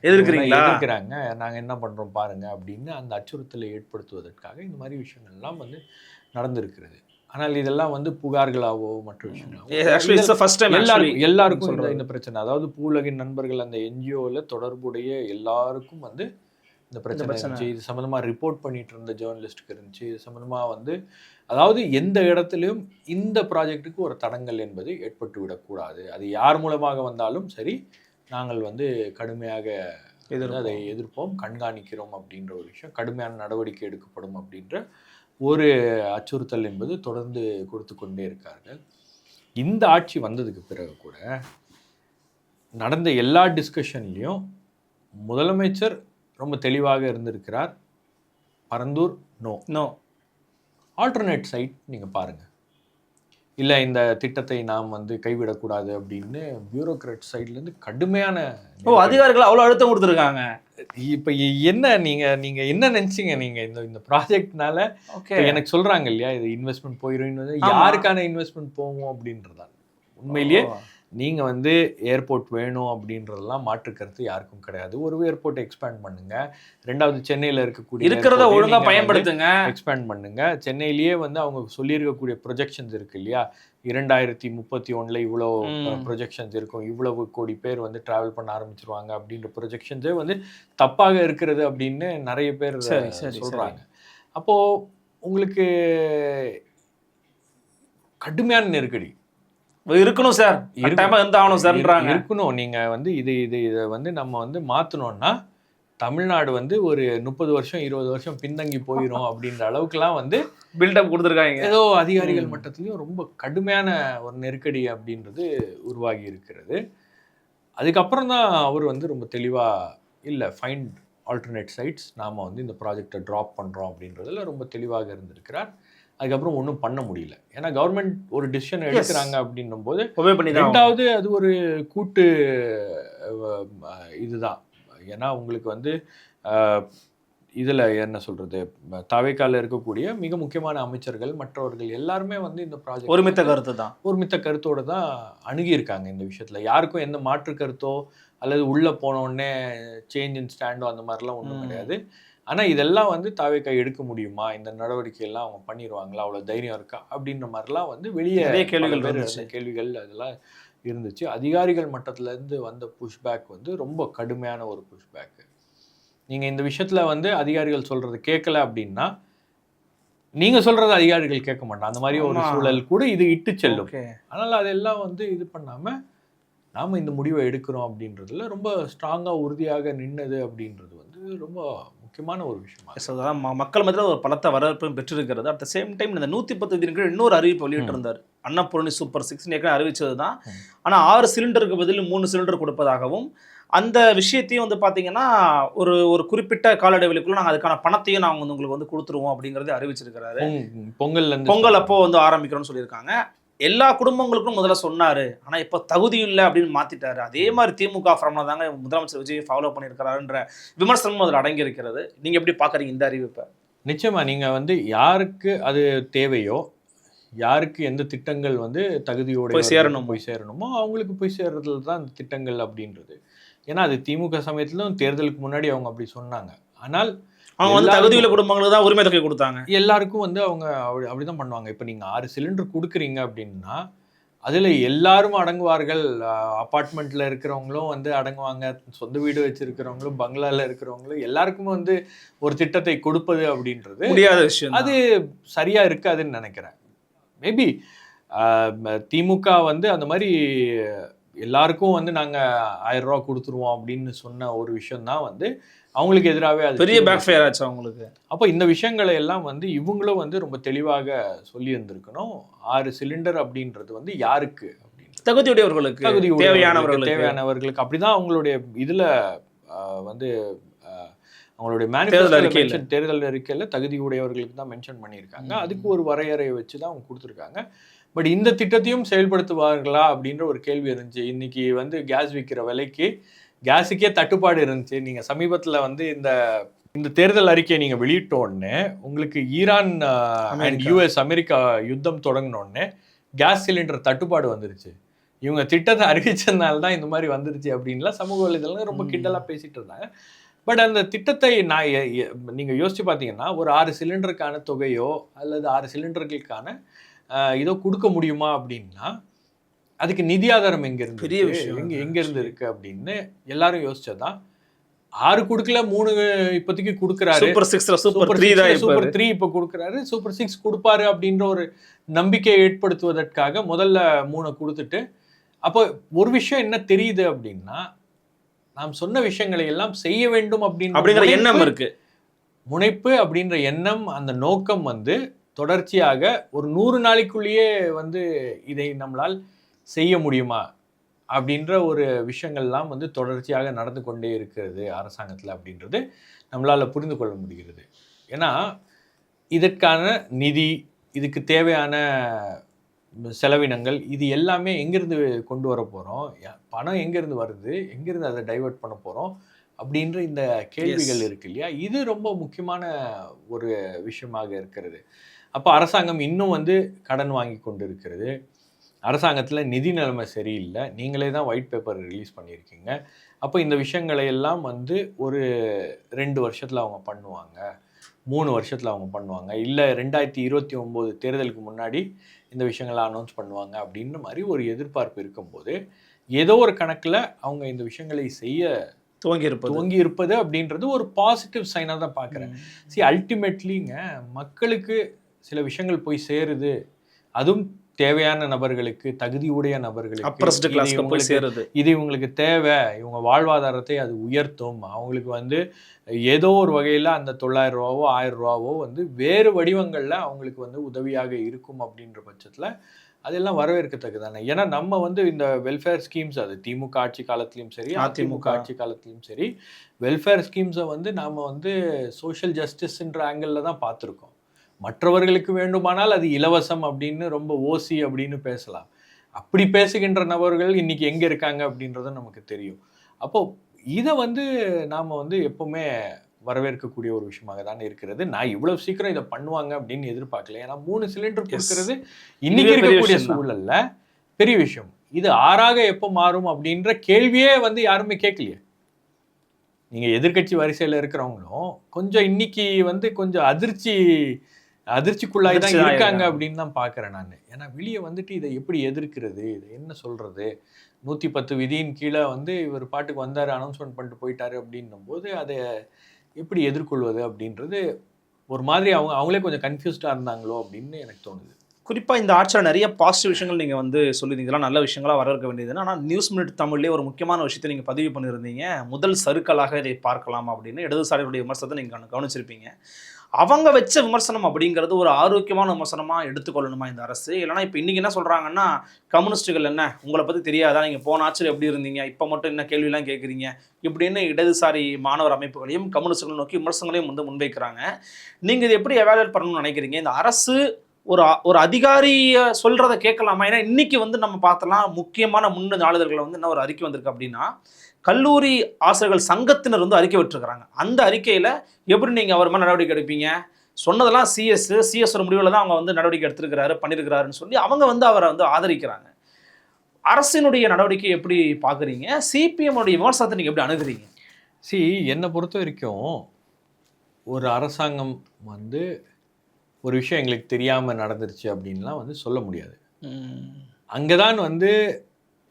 எதிர்க்கிறாங்க, நாங்க என்ன பண்றோம் பாருங்க அப்படின்னு அந்த அச்சுறுத்தலை ஏற்படுத்துவதற்காக இந்த மாதிரி விஷயங்கள்லாம் வந்து நடந்திருக்கிறது. ஆனால் இதெல்லாம் வந்து புகார்களாவோ மற்ற விஷயங்களாவோ எல்லாருக்கும் இந்த பிரச்சனை, அதாவது பூவுலகின் நண்பர்கள் அந்த என்ஜிஓவில் தொடர்புடைய எல்லாருக்கும் வந்து இந்த பிரச்சனை இருந்துச்சு. இது சம்மந்தமாக ரிப்போர்ட் பண்ணிட்டு இருந்த ஜேர்னலிஸ்ட்டுக்கு இருந்துச்சு. இது சம்மந்தமாக வந்து அதாவது எந்த இடத்துலையும் இந்த ப்ராஜெக்ட்டுக்கு ஒரு தடங்கல் என்பது ஏற்பட்டு விடக்கூடாது, அது யார் மூலமாக வந்தாலும் சரி நாங்கள் வந்து கடுமையாக அதை எதிர்ப்போம், கண்காணிக்கிறோம் அப்படின்ற ஒரு விஷயம், கடுமையான நடவடிக்கை எடுக்கப்படும் அப்படின்ற ஒரு அச்சுறுத்தல் என்பது தொடர்ந்து கொடுத்து கொண்டே இருக்கார்கள். இந்த ஆட்சி வந்ததுக்கு பிறகு கூட நடந்த எல்லா டிஸ்கஷன்லையும் முதலமைச்சர் ரொம்ப தெளிவாக இருந்திருக்கிறார். பரந்தூர் நோ, ஆல்டர்னேட் சைட் நீங்கள் பாருங்கள், இல்லை இந்த திட்டத்தை நாம் வந்து கைவிடக்கூடாது அப்படின்னு பியூரோக்ராட் சைட்லேருந்து கடுமையான அதிகாரிகள் அவ்வளோ அழுத்தம் கொடுத்துருக்காங்க. இப்போ என்ன நீங்கள் என்ன நினச்சிங்க, நீங்கள் இந்த ப்ராஜெக்ட்னால எனக்கு சொல்கிறாங்க இல்லையா இது இன்வெஸ்ட்மெண்ட் போயிடும், யாருக்கான இன்வெஸ்ட்மெண்ட் போவோம் அப்படின்றதா. உண்மையிலேயே நீங்கள் வந்து ஏர்போர்ட் வேணும் அப்படின்றதெல்லாம் மாற்று கருத்து யாருக்கும் கிடையாது. ஒரு ஏர்போர்ட் எக்ஸ்பேண்ட் பண்ணுங்க, ரெண்டாவது சென்னையில் இருக்கிறத ஒழுங்காக பயன்படுத்துங்க, எக்ஸ்பேண்ட் பண்ணுங்க. சென்னையிலேயே வந்து அவங்க சொல்லியிருக்கக்கூடிய ப்ரொஜெக்ஷன்ஸ் இருக்கு இல்லையா, 2031 இவ்வளோ ப்ரொஜெக்ஷன்ஸ் இருக்கும், இவ்வளவு கோடி பேர் வந்து ட்ராவல் பண்ண ஆரம்பிச்சிருவாங்க அப்படின்ற ப்ரொஜெக்ஷன்ஸே வந்து தப்பாக இருக்கிறது அப்படின்னு நிறைய பேர் சொல்கிறாங்க. அப்போது உங்களுக்கு கடுமையான நெருக்கடி இருக்கணும் சார், இருக்கணும். நீங்கள் வந்து இதை வந்து நம்ம வந்து மாற்றணும்னா தமிழ்நாடு வந்து ஒரு 30 வருஷம் 20 வருஷம் பின்தங்கி போயிடும் அப்படின்ற அளவுக்குலாம் வந்து பில்டப் கொடுத்துருக்காங்க. ஏதோ அதிகாரிகள் மட்டத்துலையும் ரொம்ப கடுமையான ஒரு நெருக்கடி அப்படின்றது உருவாகி இருக்கிறது. அதுக்கப்புறம் தான் அவர் வந்து ரொம்ப தெளிவாக இல்லை ஃபைண்ட் ஆல்டர்னேட் சைட்ஸ், நாம் வந்து இந்த ப்ராஜெக்டை ட்ராப் பண்ணுறோம் அப்படின்றதுல ரொம்ப தெளிவாக இருந்திருக்கிறார். அதுக்கப்புறம் ஒன்றும் பண்ண முடியல, ஏன்னா கவர்மெண்ட் ஒரு டிசிஷன் எடுக்கிறாங்க அப்படின்னும் போது ரெண்டாவது அது ஒரு கூட்டு இதுதான். ஏன்னா உங்களுக்கு வந்து இதில் என்ன சொல்கிறது, தவைக்கால இருக்கக்கூடிய மிக முக்கியமான அமைச்சர்கள் மற்றவர்கள் எல்லாருமே வந்து இந்த ப்ராஜெக்ட் ஒருமித்த கருத்தோடு தான் அணுகியிருக்காங்க. இந்த விஷயத்தில் யாருக்கும் எந்த மாற்று கருத்தோ அல்லது உள்ளே போனோடனே சேஞ்ச் இன் ஸ்டாண்டோ அந்த மாதிரிலாம் ஒன்றும் கிடையாது. ஆனால் இதெல்லாம் வந்து தாவேக்கா எடுக்க முடியுமா, இந்த நடவடிக்கையெல்லாம் அவங்க பண்ணிடுவாங்களா, அவ்வளோ தைரியம் இருக்கா அப்படின்ற மாதிரிலாம் வந்து வெளியே கேள்விகள் அதெல்லாம் இருந்துச்சு. அதிகாரிகள் மட்டத்திலேருந்து வந்த புஷ்பேக் வந்து ரொம்ப கடுமையான ஒரு புஷ்பேக்கு. நீங்கள் இந்த விஷயத்தில் வந்து அதிகாரிகள் சொல்கிறது கேட்கல அப்படின்னா நீங்கள் சொல்கிறது அதிகாரிகள் கேட்க மாட்டாங்க. அந்த மாதிரி ஒரு சூழல் கூட இது இட்டு செல்லும். அதனால் அதெல்லாம் வந்து இது பண்ணாமல் நாம் இந்த முடிவை எடுக்கிறோம் அப்படின்றதுல ரொம்ப ஸ்ட்ராங்காக உறுதியாக நின்னது அப்படின்றது வந்து ரொம்ப முக்கியமான ஒரு விஷயம். மக்கள் மத்தியில் ஒரு பலத்த வரவேற்பும் பெற்றிருக்கிறது. அட் த சேம் டைம் இந்த 110 தினங்கள் இன்னொரு அறிவிப்பு வெளியிட்டிருந்தார். அன்னபூரணி சூப்பர் 6 ஏற்கனவே அறிவிச்சது தான். ஆனால் 6 சிலிண்டருக்கு பதில் 3 சிலிண்டர் கொடுப்பதாகவும், அந்த விஷயத்தையும் வந்து பார்த்தீங்கன்னா ஒரு குறிப்பிட்ட கால இடைவெளிக்குள்ள நாங்கள் அதுக்கான பணத்தையும் நாங்கள் வந்து உங்களுக்கு வந்து கொடுத்துருவோம் அப்படிங்கிறத அறிவிச்சிருக்கிறாரு. பொங்கல் அப்போ வந்து ஆரம்பிக்கிறோம்னு சொல்லியிருக்காங்க. எல்லா குடும்பங்களுக்கும் முதல்ல சொன்னாரு, ஆனா இப்ப தகுதி இல்லை அப்படின்னு மாத்திட்டாரு. அதே மாதிரி திமுக ஃபார்ம்ல தாங்க முதலமைச்சர் விஜய் ஃபாலோ பண்ணியிருக்கிறாருன்ற விமர்சனமும் அதில் அடங்கி இருக்கிறது. நீங்க எப்படி பாக்குறீங்க இந்த அறிவிப்பை? நிச்சயமா நீங்க வந்து யாருக்கு அது தேவையோ, யாருக்கு எந்த திட்டங்கள் வந்து தகுதியோட போய் சேரணுமோ அவங்களுக்கு போய் சேர்றதுல தான் அந்த திட்டங்கள் அப்படின்றது. ஏன்னா அது திமுக சமயத்திலும் தேர்தலுக்கு முன்னாடி அவங்க அப்படி சொன்னாங்க. ஆனால் அவங்க வந்து தகுதியுள்ள குடும்பங்களுக்கு தான் உரிமை தொகை கொடுத்தாங்க. எல்லாருக்கும் வந்து அவங்க அப்படிதான் பண்ணுவாங்க. இப்போ நீங்க 6 சிலிண்டர் கொடுக்குறீங்க அப்படின்னா அதுல எல்லாரும் அடங்குவார்கள். அப்பார்ட்மெண்ட்ல இருக்கிறவங்களும் வந்து அடங்குவாங்க, சொந்த வீடு வச்சிருக்கிறவங்களும் பங்களால இருக்கிறவங்களும் எல்லாருக்குமே வந்து ஒரு திட்டத்தை கொடுப்பது அப்படின்றது முடியாத விஷயம். அது சரியா இருக்காதுன்னு நினைக்கிறேன். மேபி திமுக வந்து அந்த மாதிரி எல்லாருக்கும் வந்து நாங்கள் 1000 ரூபா கொடுத்துருவோம் அப்படின்னு சொன்ன ஒரு விஷயம் தான் வந்து அவங்களுக்கு எதிராகவே அது பெரிய பேக் ஃபயர் ஆச்சு அவங்களுக்கு. அப்போ இந்த விஷயங்களை எல்லாம் வந்து இவங்களும் வந்து ரொம்ப தெளிவாக சொல்லி இருந்திருக்கணும். 6 சிலிண்டர் அப்படின்றது வந்து யாருக்கு அப்படின்னு, தகுதியுடையவர்களுக்கு, தேவையானவர்களுக்கு. அப்படிதான் அவங்களுடைய இதுல வந்து அவங்களுடைய தேர்தல் அறிக்கையில் தகுதியுடையவர்களுக்கு தான் மென்ஷன் பண்ணியிருக்காங்க. அதுக்கு ஒரு வரையறையை வச்சு தான் அவங்க கொடுத்துருக்காங்க. பட் இந்த திட்டத்தையும் செயல்படுத்துவார்களா அப்படின்ற ஒரு கேள்வி இருந்துச்சு. இன்னைக்கு வந்து கேஸ் விற்கிற விலைக்கு கேஸுக்கே தட்டுப்பாடு இருந்துச்சு. நீங்க சமீபத்துல வந்து இந்த தேர்தல் அறிக்கையை நீங்க வெளியிட்ட உடனே உங்களுக்கு ஈரான் அண்ட் யூஎஸ் அமெரிக்கா யுத்தம் தொடங்கின உடனே கேஸ் சிலிண்டர் தட்டுப்பாடு வந்துருச்சு. இவங்க திட்டத்தை அறிவிச்சதுனால தான் இந்த மாதிரி வந்துருச்சு அப்படின்லாம் சமூக வலைதளங்கள் ரொம்ப கிண்டலா பேசிட்டு இருந்தாங்க. பட் அந்த திட்டத்தை நீங்க யோசிச்சு பார்த்தீங்கன்னா, ஒரு 6 சிலிண்டருக்கான தொகையோ அல்லது 6 சிலிண்டர்களுக்கான இதோ கொடுக்க முடியுமா அப்படின்னா, அதுக்கு நிதி ஆதாரம் எங்க இருந்து, பெரிய விஷயம் எங்க இருந்து இருக்கு அப்படின்னு எல்லாரும் யோசிச்சதான். 6 கொடுக்கல, 3 இப்போதைக்கு கொடுக்குறாரு. சூப்பர் 3 இப்போ கொடுக்குறாரு. சூப்பர் 6 கொடுப்பாரு அப்படின்ற ஒரு நம்பிக்கையை ஏற்படுத்துவதற்காக முதல்ல 3 கொடுத்துட்டு, அப்போ ஒரு விஷயம் என்ன தெரியுது அப்படின்னா, நாம் சொன்ன விஷயங்களை எல்லாம் செய்ய வேண்டும் அப்படிங்கிற எண்ணம் இருக்கு. முனைப்பு அப்படின்ற எண்ணம், அந்த நோக்கம் வந்து தொடர்ச்சியாக ஒரு 100 நாளைக்குள்ளேயே வந்து இதை நம்மளால் செய்ய முடியுமா அப்படின்ற ஒரு விஷயங்கள்லாம் வந்து தொடர்ச்சியாக நடந்து கொண்டே இருக்கிறது அரசாங்கத்தில் அப்படின்றது நம்மளால் புரிந்து கொள்ள முடிகிறது. ஏன்னா இதற்கான நிதி, இதுக்கு தேவையான செலவினங்கள், இது எல்லாமே எங்கேருந்து கொண்டு வர போகிறோம், பணம் எங்கேருந்து வருது, எங்கேருந்து அதை டைவெர்ட் பண்ண போகிறோம் அப்படின்ற இந்த கேள்விகள் இருக்கு இல்லையா, இது ரொம்ப முக்கியமான ஒரு விஷயமாக இருக்கிறது. அப்போ அரசாங்கம் இன்னும் வந்து கடன் வாங்கி கொண்டு இருக்கிறது. அரசாங்கத்தில் நிதி நிலைமை சரியில்லை. நீங்களே தான் ஒயிட் பேப்பர் ரிலீஸ் பண்ணியிருக்கீங்க. அப்போ இந்த விஷயங்களை எல்லாம் வந்து ஒரு 2 வருஷத்தில் அவங்க பண்ணுவாங்க, 3 வருஷத்தில் அவங்க பண்ணுவாங்க, இல்லை 2029 தேர்தலுக்கு முன்னாடி இந்த விஷயங்களை அனௌன்ஸ் பண்ணுவாங்க அப்படின்ற மாதிரி ஒரு எதிர்பார்ப்பு இருக்கும்போது, ஏதோ ஒரு கணக்கில் அவங்க இந்த விஷயங்களை செய்ய துவங்கி இருப்பது அப்படின்றது ஒரு பாசிட்டிவ் சைனாக தான் பார்க்குறேன். அல்டிமேட்லிங்க மக்களுக்கு சில விஷயங்கள் போய் சேருது, அதுவும் தேவையான நபர்களுக்கு, தகுதியுடைய நபர்களுக்கு. இது இவங்களுக்கு தேவை, இவங்க வாழ்வாதாரத்தை அது உயர்த்தும். அவங்களுக்கு வந்து ஏதோ ஒரு வகையில் அந்த 900 ரூபாவோ 1000 ரூபாவோ வந்து வேறு வடிவங்களில் அவங்களுக்கு வந்து உதவியாக இருக்கும் அப்படின்ற பட்சத்தில் அதெல்லாம் வரவேற்கத்தக்கதானே. ஏன்னா நம்ம வந்து இந்த வெல்ஃபேர் ஸ்கீம்ஸ், அது திமுக ஆட்சி காலத்திலையும் சரி, அதிமுக ஆட்சி காலத்திலையும் சரி, வெல்ஃபேர் ஸ்கீம்ஸை வந்து நாம் வந்து சோஷியல் ஜஸ்டிஸ்ன்ற ஆங்கிளில் தான் பார்த்துருக்கோம். மற்றவர்களுக்கு வேண்டுமானால் அது இலவசம் அப்படின்னு ரொம்ப ஓசி அப்படின்னு பேசலாம். அப்படி பேசுகின்ற நபர்கள் இன்னைக்கு எங்கே இருக்காங்க அப்படின்றது நமக்கு தெரியும். அப்போ இதை வந்து நாம் வந்து எப்பவுமே வரவேற்கக்கூடிய ஒரு விஷயமாக தானே இருக்கிறது. நான் இவ்வளவு சீக்கிரம் இதை பண்ணுவாங்க அப்படின்னு எதிர்பார்க்கல. ஏன்னா 3 சிலிண்டர் கொடுக்கறது இன்னைக்கு இருக்கக்கூடிய சூழல்ல பெரிய விஷயம். இது 6ஆக எப்போ மாறும் அப்படின்ற கேள்வியே வந்து யாருமே கேட்கலையே. நீங்க எதிர்கட்சி வரிசையில் இருக்கிறவங்களும் கொஞ்சம் இன்னைக்கு வந்து கொஞ்சம் அதிர்ச்சிக்குள்ளாய் தான் இருக்காங்க அப்படின்னு தான் பார்க்குறேன் நான். ஏன்னா வெளியே வந்துட்டு இதை எப்படி எதிர்க்கிறது, இதை என்ன சொல்றது, 110 விதியின் கீழே வந்து இவர் பாட்டுக்கு வந்தார், அனௌன்ஸ்மெண்ட் பண்ணிட்டு போயிட்டாரு அப்படின்னும் போது அதை எப்படி எதிர்கொள்வது அப்படின்றது ஒரு மாதிரி அவங்களே கொஞ்சம் கன்ஃபியூஸ்டாக இருந்தாங்களோ அப்படின்னு எனக்கு தோணுது. குறிப்பாக இந்த ஆட்சியில் நிறைய பாசிட்டிவ் விஷயங்கள் நீங்கள் வந்து சொல்லியிருந்தீங்களா, நல்ல விஷயங்களாக வரவேற்க வேண்டியதுன்னு. ஆனால் நியூஸ் மினிட் தமிழ்லேயே ஒரு முக்கியமான விஷயத்தை நீங்கள் பதிவு பண்ணியிருந்தீங்க. முதல் சறுக்கலாக இதை பார்க்கலாம் அப்படின்னு இடதுசாரிகளுடைய விமர்சனத்தை நீங்கள் கவனிச்சிருப்பீங்க. அவங்க வச்ச விமர்சனம் அப்படிங்கிறது ஒரு ஆரோக்கியமான விமர்சனமாக எடுத்துக்கொள்ளணுமா இந்த அரசு? இல்லைனா இப்போ இன்றைக்கி என்ன சொல்கிறாங்கன்னா, கம்யூனிஸ்ட்டுகள் என்ன உங்களை பற்றி தெரியாதா, நீங்கள் போன ஆட்சியில் எப்படி இருந்தீங்க, இப்போ மட்டும் என்ன கேள்வியெல்லாம் கேட்குறீங்க இப்படின்னு இடதுசாரி மாணவர் அமைப்புகளையும் கம்யூனிஸ்டுகளை நோக்கி விமர்சனங்களையும் வந்து முன்வைக்கிறாங்க. நீங்கள் இது எப்படி எவாலுவேட் பண்ணணும்னு நினைக்கிறீங்க? இந்த அரசு ஒரு அதிகாரியை சொல்கிறத கேட்கலாமா? ஏன்னா இன்றைக்கி வந்து நம்ம பார்த்தலாம், முக்கியமான நாளிதழ்களை வந்து என்ன ஒரு அறிக்கை வந்திருக்கு அப்படின்னா, கல்லூரி ஆசிரியர்கள் சங்கத்தினர் வந்து அறிக்கை விட்டுருக்கிறாங்க. அந்த அறிக்கையில் எப்படி நீங்கள் அவர் மேலே நடவடிக்கை எடுப்பீங்க, சொன்னதெல்லாம் சிஎஸ் முடிவில் தான் அவங்க வந்து நடவடிக்கை பண்ணியிருக்கிறாருன்னு சொல்லி அவங்க வந்து அவரை வந்து ஆதரிக்கிறாங்க. அரசினுடைய நடவடிக்கை எப்படி பார்க்குறீங்க? சிபிஎம்முடைய விமர்சனத்தை நீங்கள் எப்படி அணுகுறீங்க? என்னை பொறுத்த வரைக்கும் ஒரு அரசாங்கம் வந்து ஒரு விஷயம் எங்களுக்கு தெரியாமல் நடந்துருச்சு அப்படின்லாம் வந்து சொல்ல முடியாது. அங்கேதான் வந்து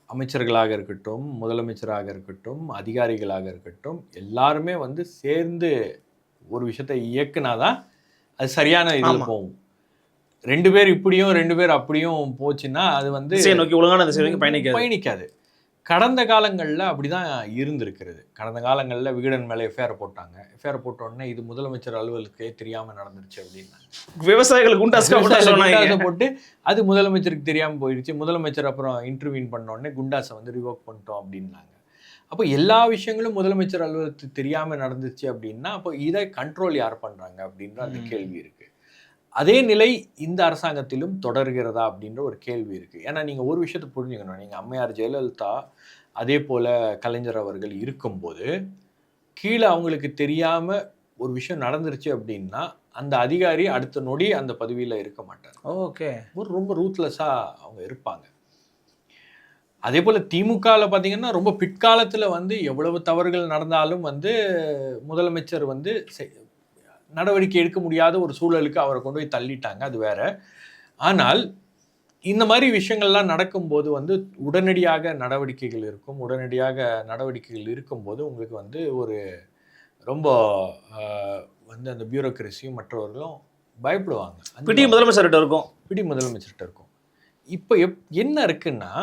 அமைச்சர்களாக இருக்கட்டும், முதலமைச்சராக இருக்கட்டும், அதிகாரிகளாக இருக்கட்டும், எல்லாருமே வந்து சேர்ந்து ஒரு விஷயத்தை இயக்குனாதான் அது சரியான இதில் போகும். 2 பேர் இப்படியும் 2 பேர் அப்படியும் போச்சுன்னா அது வந்து நோக்கி ஒழுங்கான திசை பயணிக்காது. கடந்த காலங்களில் அப்படிதான் இருந்திருக்கிறது. கடந்த காலங்களில் விகடன் மேலே எஃப்ஐஆர் போட்டாங்க. எஃப்ஐஆர் போட்ட உடனே இது முதலமைச்சர் அலுவலுக்கே தெரியாமல் நடந்துருச்சு அப்படின்னாங்க. விவசாயிகளுக்கு குண்டாசை போட்டு அது முதலமைச்சருக்கு தெரியாமல் போயிடுச்சு. முதலமைச்சர் அப்புறம் இன்டர்வியூன் பண்ண உடனே குண்டாசை வந்து ரிவோக் பண்ணிட்டோம் அப்படின்னாங்க. அப்போ எல்லா விஷயங்களும் முதலமைச்சர் அலுவலகத்துக்கு தெரியாமல் நடந்துச்சு அப்படின்னா அப்போ இதை கண்ட்ரோல் யார் பண்ணுறாங்க அப்படின்ற அந்த கேள்வி இருக்குது. அதே நிலை இந்த அரசாங்கத்திலும் தொடர்கிறதா அப்படின்ற ஒரு கேள்வி இருக்குது. ஏன்னா நீங்கள் ஒரு விஷயத்தை புரிஞ்சுக்கணும். நீங்கள் அம்மையார் ஜெயலலிதா அதே போல் கலைஞர் அவர்கள் இருக்கும்போது கீழே அவங்களுக்கு தெரியாமல் ஒரு விஷயம் நடந்துருச்சு அப்படின்னா அந்த அதிகாரி அடுத்த நொடி அந்த பதவியில் இருக்க மாட்டார். ஓகே, ரொம்ப ரூத்லெஸ்ஸாக அவங்க இருப்பாங்க. அதே போல் திமுகவில் பார்த்தீங்கன்னா ரொம்ப பிற்காலத்தில் வந்து எவ்வளவு தவறுகள் நடந்தாலும் வந்து முதலமைச்சர் வந்து நடவடிக்கை எடுக்க முடியாத ஒரு சூழலுக்கு அவரை கொண்டு போய் தள்ளிட்டாங்க, அது வேற. ஆனால் இந்த மாதிரி விஷயங்கள்லாம் நடக்கும்போது வந்து உடனடியாக நடவடிக்கைகள் இருக்கும்போது உங்களுக்கு வந்து ஒரு ரொம்ப வந்து அந்த பியூரோக்ரஸியும் மற்றவர்களும் பயப்படுவாங்க. பிடி முதலமைச்சர்கிட்ட இருக்கும். இப்போ என்ன இருக்குன்னா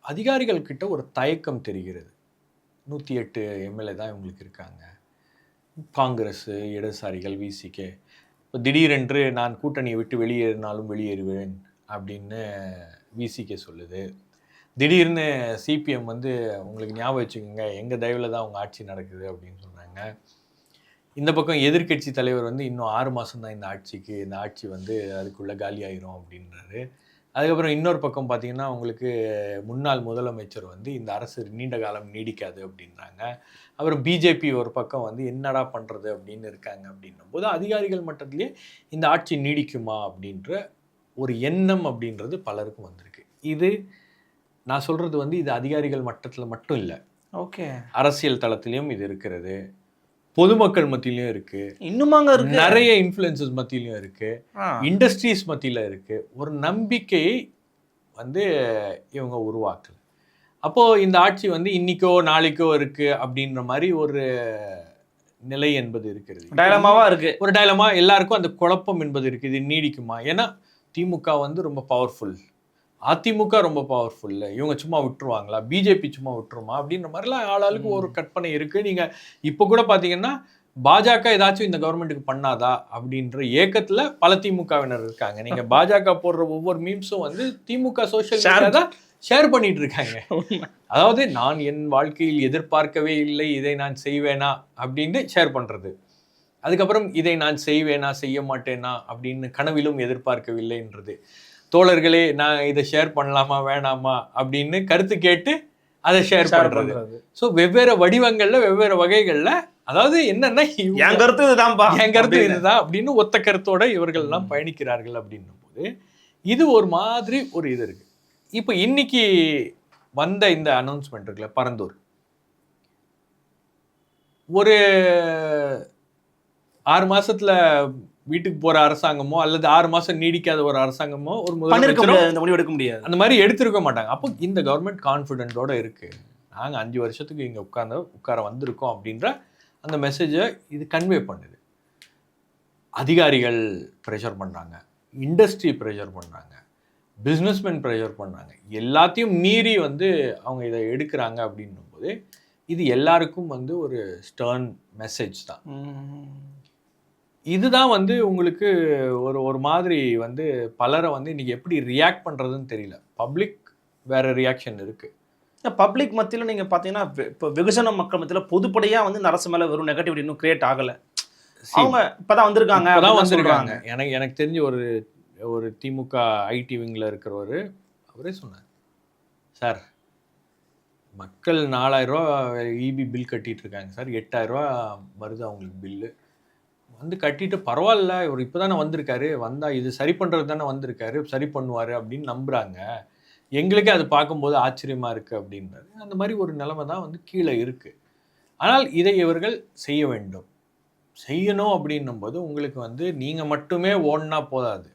அதிகாரிகள் கிட்ட ஒரு தயக்கம் தெரிகிறது. 108 எம்எல்ஏ தான் இவங்களுக்கு இருக்காங்க. காங்கிரஸ், இடதுசாரிகள், விசிகே. இப்போ திடீரென்று நான் கூட்டணியை விட்டு வெளியேறினாலும் வெளியேறுவேன் அப்படின்னு விசிகே சொல்லுது. திடீர்னு சிபிஎம் வந்து உங்களுக்கு ஞாபகம் வச்சுக்கோங்க எங்கள் தயவில் தான் உங்கள் ஆட்சி நடக்குது அப்படின்னு சொன்னாங்க. இந்த பக்கம் எதிர்கட்சி தலைவர் வந்து இன்னும் 6 மாதம் தான் இந்த ஆட்சி வந்து அதுக்குள்ளே காலியாயிரும் அப்படின்றாரு. அதுக்கப்புறம் இன்னொரு பக்கம் பார்த்தீங்கன்னா உங்களுக்கு முன்னாள் முதலமைச்சர் வந்து இந்த அரசு நீண்ட காலம் நீடிக்காது அப்படின்றாங்க. அப்புறம் பிஜேபி ஒரு பக்கம் வந்து என்னடா பண்ணுறது அப்படின்னு இருக்காங்க. அப்படின்னும் போது அதிகாரிகள் மட்டத்திலேயே இந்த ஆட்சி நீடிக்குமா அப்படின்ற ஒரு எண்ணம் அப்படின்றது பலருக்கும் வந்திருக்கு. இது நான் சொல்கிறது வந்து இது அதிகாரிகள் மட்டத்தில் மட்டும் இல்லை, ஓகே, அரசியல் தளத்திலையும் இது இருக்கிறது, பொதுமக்கள் மத்தியிலையும் இருக்கு, இன்னுமாங்க இருக்கு, நிறைய இன்ஃப்ளூயன்சஸ் மத்தியிலையும் இருக்கு, இண்டஸ்ட்ரீஸ் மத்தியில இருக்கு. ஒரு நம்பிக்கையை வந்து இவங்க உருவாக்கல. அப்போ இந்த ஆட்சி வந்து இன்னைக்கோ நாளைக்கோ இருக்கு அப்படின்ற மாதிரி ஒரு நிலை என்பது இருக்கிறது. டைலமாவா இருக்கு, ஒரு டைலமா, எல்லாருக்கும் அந்த குழப்பம் என்பது இருக்கு. இது நீடிக்குமா? ஏன்னா திமுக வந்து ரொம்ப பவர்ஃபுல், அதிமுக ரொம்ப பவர்ஃபுல், இவங்க சும்மா விட்டுருவாங்களா, பிஜேபி சும்மா விட்டுருமா அப்படின்ற மாதிரிலாம் ஆளாளுக்கு ஒரு கற்பனை இருக்குது. நீங்கள் இப்போ கூட பார்த்தீங்கன்னா பாஜக ஏதாச்சும் இந்த கவர்மெண்ட்டுக்கு பண்ணாதா அப்படின்ற ஏக்கத்தில் பல திமுகவினர் இருக்காங்க. நீங்கள் பாஜக போடுற ஒவ்வொரு மீம்ஸும் வந்து திமுக சோஷியல் மீடியா தான் ஷேர் பண்ணிட்டு இருக்காங்க. அதாவது நான் என் வாழ்க்கையில் எதிர்பார்க்கவே இல்லை, இதை நான் செய்வேனா அப்படின்னு ஷேர் பண்ணுறது. அதுக்கப்புறம் இதை நான் செய்வேனா செய்ய மாட்டேனா அப்படின்னு கனவிலும் எதிர்பார்க்கவில்லைன்றது. தோழர்களே நான் இதை ஷேர் பண்ணலாமா வேணாமா அப்படின்னு கருத்து கேட்டு அதை ஷேர் பண்றது. ஸோ வெவ்வேறு வடிவங்கள்ல வெவ்வேறு வகைகள்ல, அதாவது என்னன்னா என் கருத்து இதுதான் அப்படின்னு ஒத்த கருத்தோட இவர்கள் எல்லாம் பயணிக்கிறார்கள் அப்படின்னும் போது இது ஒரு மாதிரி ஒரு இது இருக்கு. இப்போ இன்னைக்கு வந்த இந்த அனௌன்ஸ்மெண்ட் இருக்குல்ல, பரந்தூர் ஒரு 6 மாசத்துல வீட்டுக்கு போற அரசாங்கமோ அல்லது 6 மாசம் நீடிக்காத ஒரு அரசாங்கமோ ஒரு முடிவு எடுக்க முடியாது, அந்த மாதிரி எடுத்திருக்க மாட்டாங்க. அப்போ இந்த கவர்மெண்ட் கான்ஃபிடென்ட்டோட இருக்கு, நாங்க 5 வருஷத்துக்கு இங்க உட்கார வந்திருக்கோம் அப்படின்ற அந்த மெசேஜை இது கன்வே பண்ணுது. அதிகாரிகள் ப்ரெஷர் பண்றாங்க, இண்டஸ்ட்ரி ப்ரெஷர் பண்றாங்க, பிஸ்னஸ்மேன் ப்ரெஷர் பண்றாங்க, எல்லாத்தையும் மீறி வந்து அவங்க இதை எடுக்கிறாங்க அப்படின்னும் போது இது எல்லாருக்கும் வந்து ஒரு ஸ்டர்ன் மெசேஜ் தான். இதுதான் வந்து உங்களுக்கு ஒரு மாதிரி வந்து பலரை வந்து இன்னைக்கு எப்படி ரியாக்ட் பண்றதுன்னு தெரியல. பப்ளிக் வேற ரியாக்ஷன் இருக்கு. பப்ளிக் மத்தியில் நீங்க பாத்தீங்கன்னா இப்போ வெகுஜன மக்கள் மத்தியில் பொதுப்படையா வந்து இந்த அரசு மேல வெறும் நெகட்டிவிட்டி இன்னும் கிரியேட் ஆகல. அவங்க இப்பதான் வந்திருக்காங்க. எனக்கு தெரிஞ்ச ஒரு திமுக ஐடி விங்ல இருக்கிறவர் அவரே சொன்னார், சார் மக்கள் 4000 ரூபா இபி பில் கட்டிட்டு இருக்காங்க சார், 8000 ரூபா வருது அவங்களுக்கு பில்லு, வந்து கட்டிட்டு பரவாயில்ல இவர் இப்போ தானே வந்திருக்காரு, வந்தால் இது சரி பண்ணுறது தானே வந்திருக்காரு, சரி பண்ணுவார் அப்படின்னு நம்புகிறாங்க, எங்களுக்கே அது பார்க்கும்போது ஆச்சரியமாக இருக்குது அப்படின்றாரு. அந்த மாதிரி ஒரு நிலைமை தான் வந்து கீழே இருக்குது. ஆனால் இதை இவர்கள் செய்ய வேண்டும். செய்யணும் அப்படின்னும் போது உங்களுக்கு வந்து நீங்கள் மட்டுமே ஓடனா போதாது,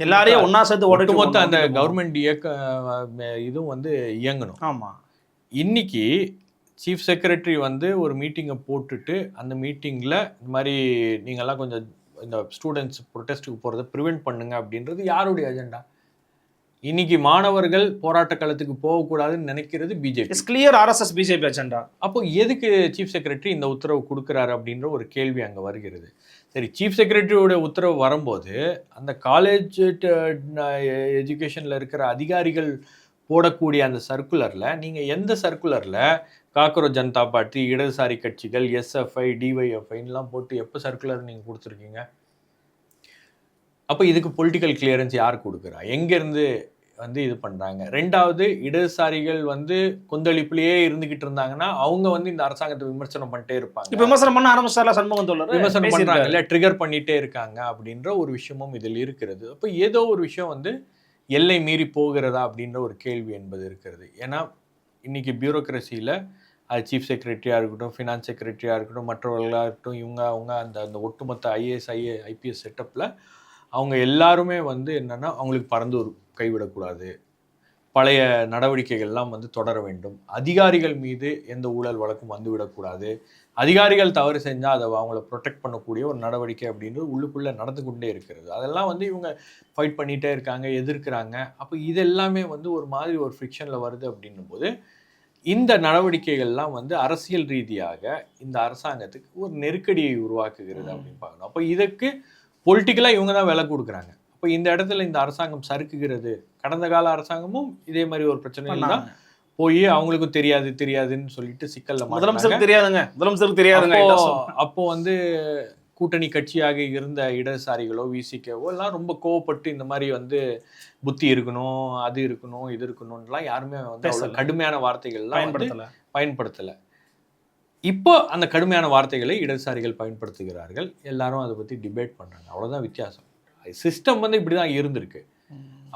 எல்லாரையும் ஒன்றா சேர்த்து ஒட்டுமொத்த அந்த கவர்மெண்ட் இதுவும் வந்து இயங்கணும். ஆமாம், இன்னைக்கு சீஃப் செக்ரட்டரி வந்து ஒரு மீட்டிங்கை போட்டுட்டு அந்த மீட்டிங்கில் இந்த மாதிரி நீங்கள்லாம் கொஞ்சம் இந்த ஸ்டூடெண்ட்ஸ் ப்ரொட்டஸ்ட்டுக்கு போகிறத ப்ரிவெண்ட் பண்ணுங்க அப்படின்றது யாருடைய அஜெண்டா? இன்னைக்கு மாணவர்கள் போராட்ட களத்துக்கு போகக்கூடாதுன்னு நினைக்கிறது BJP. It's clear RSS BJP agenda. அப்போ எதுக்கு சீஃப் செக்ரட்டரி இந்த உத்தரவு கொடுக்குறாரு அப்படின்ற ஒரு கேள்வி அங்கே வருகிறது. சரி, சீஃப் செக்ரட்டரியோட உத்தரவு வரும்போது அந்த காலேஜ் எஜுகேஷனில் இருக்கிற அதிகாரிகள் போடக்கூடிய அந்த சர்க்குலரில் நீங்கள் எந்த சர்க்குலரில் காக்ரோச் ஜனதா பார்ட்டி, இடதுசாரி கட்சிகள், எஸ்எஃப்ஐ, டிஒய்எஃப்ஐலாம் போட்டு எப்போ சர்க்குலர் நீங்கள் கொடுத்துருக்கீங்க? அப்போ இதுக்கு பொலிட்டிக்கல் கிளியரன்ஸ் யார் கொடுக்குறா? எங்கேருந்து வந்து இது பண்ணுறாங்க? ரெண்டாவது, இடதுசாரிகள் வந்து கொந்தளிப்புலேயே இருந்துகிட்டு இருந்தாங்கன்னா அவங்க வந்து இந்த அரசாங்கத்தை விமர்சனம் பண்ணிட்டே இருப்பாங்க. இப்போ விமர்சனம் பண்ண ஆரம்பிச்சாரா சண்முகம் தோழர்? விமர்சனம் பண்ணுறாங்க இல்லை, ட்ரிகர் பண்ணிகிட்டே இருக்காங்க அப்படின்ற ஒரு விஷயமும் இதில் இருக்கிறது. அப்போ ஏதோ ஒரு விஷயம் வந்து எல்லை மீறி போகிறதா அப்படின்ற ஒரு கேள்வி என்பது இருக்கிறது. ஏன்னா இன்னைக்கு பியூரோக்ரஸியில் அது சீஃப் செக்ரட்டரியாக இருக்கட்டும், ஃபினான்ஸ் செக்ரட்டரியாக இருக்கட்டும், மற்றவர்களாக இருக்கட்டும், அவங்க அந்த ஒட்டுமொத்த ஐஏஎஸ் ஐபிஎஸ் செட்டப்பில் அவங்க எல்லாருமே வந்து என்னென்னா அவங்களுக்கு பரந்தூர் கைவிடக்கூடாது, பழைய நடவடிக்கைகள்லாம் வந்து தொடர வேண்டும், அதிகாரிகள் மீது எந்த ஊழல் வழக்கும் வந்துவிடக்கூடாது, அதிகாரிகள் தவறு செஞ்சால் அதை அவங்கள ப்ரொடெக்ட் பண்ணக்கூடிய ஒரு நடவடிக்கை அப்படின்றது உள்ளுக்குள்ளே நடந்து கொண்டே இருக்கிறது. அதெல்லாம் வந்து இவங்க ஃபைட் பண்ணிகிட்டே இருக்காங்க, எதிர்க்கிறாங்க. அப்போ இதெல்லாமே வந்து ஒரு மாதிரி ஒரு ஃப்ரிக்ஷனில் வருது அப்படின்னும் போது இந்த நடவடிக்கைகள்லாம் வந்து அரசியல் ரீதியாக இந்த அரசாங்கத்துக்கு ஒரு நெருக்கடியை உருவாக்குகிறது அப்படின்னு பார்க்கணும். அப்போ இதுக்கு பொலிட்டிக்கலாக இவங்க தான் விலை கொடுக்குறாங்க. அப்போ இந்த இடத்துல இந்த அரசாங்கம் சறுக்குகிறது. கடந்த கால அரசாங்கமும் இதே மாதிரி ஒரு பிரச்சனை தான் போய் அவங்களுக்கும் தெரியாதுன்னு சொல்லிட்டு சிக்கல்ல முதலமைச்சருக்கு தெரியாதுங்க. அப்போ வந்து கூட்டணி கட்சியாக இருந்த இடதுசாரிகளோ விசிகவோ எல்லாம் ரொம்ப கோவப்பட்டு இந்த மாதிரி வந்து புத்தி இருக்கணும், அது இருக்கணும், இது இருக்கணும்லாம் யாருமே வந்து அவ்வளோ கடுமையான வார்த்தைகள்லாம் பயன்படுத்தலை. இப்போ அந்த கடுமையான வார்த்தைகளை இடதுசாரிகள் பயன்படுத்துகிறார்கள். எல்லாரும் அதை பற்றி டிபேட் பண்ணுறாங்க. அவ்வளோதான் வித்தியாசம். சிஸ்டம் வந்து இப்படி தான் இருந்திருக்கு.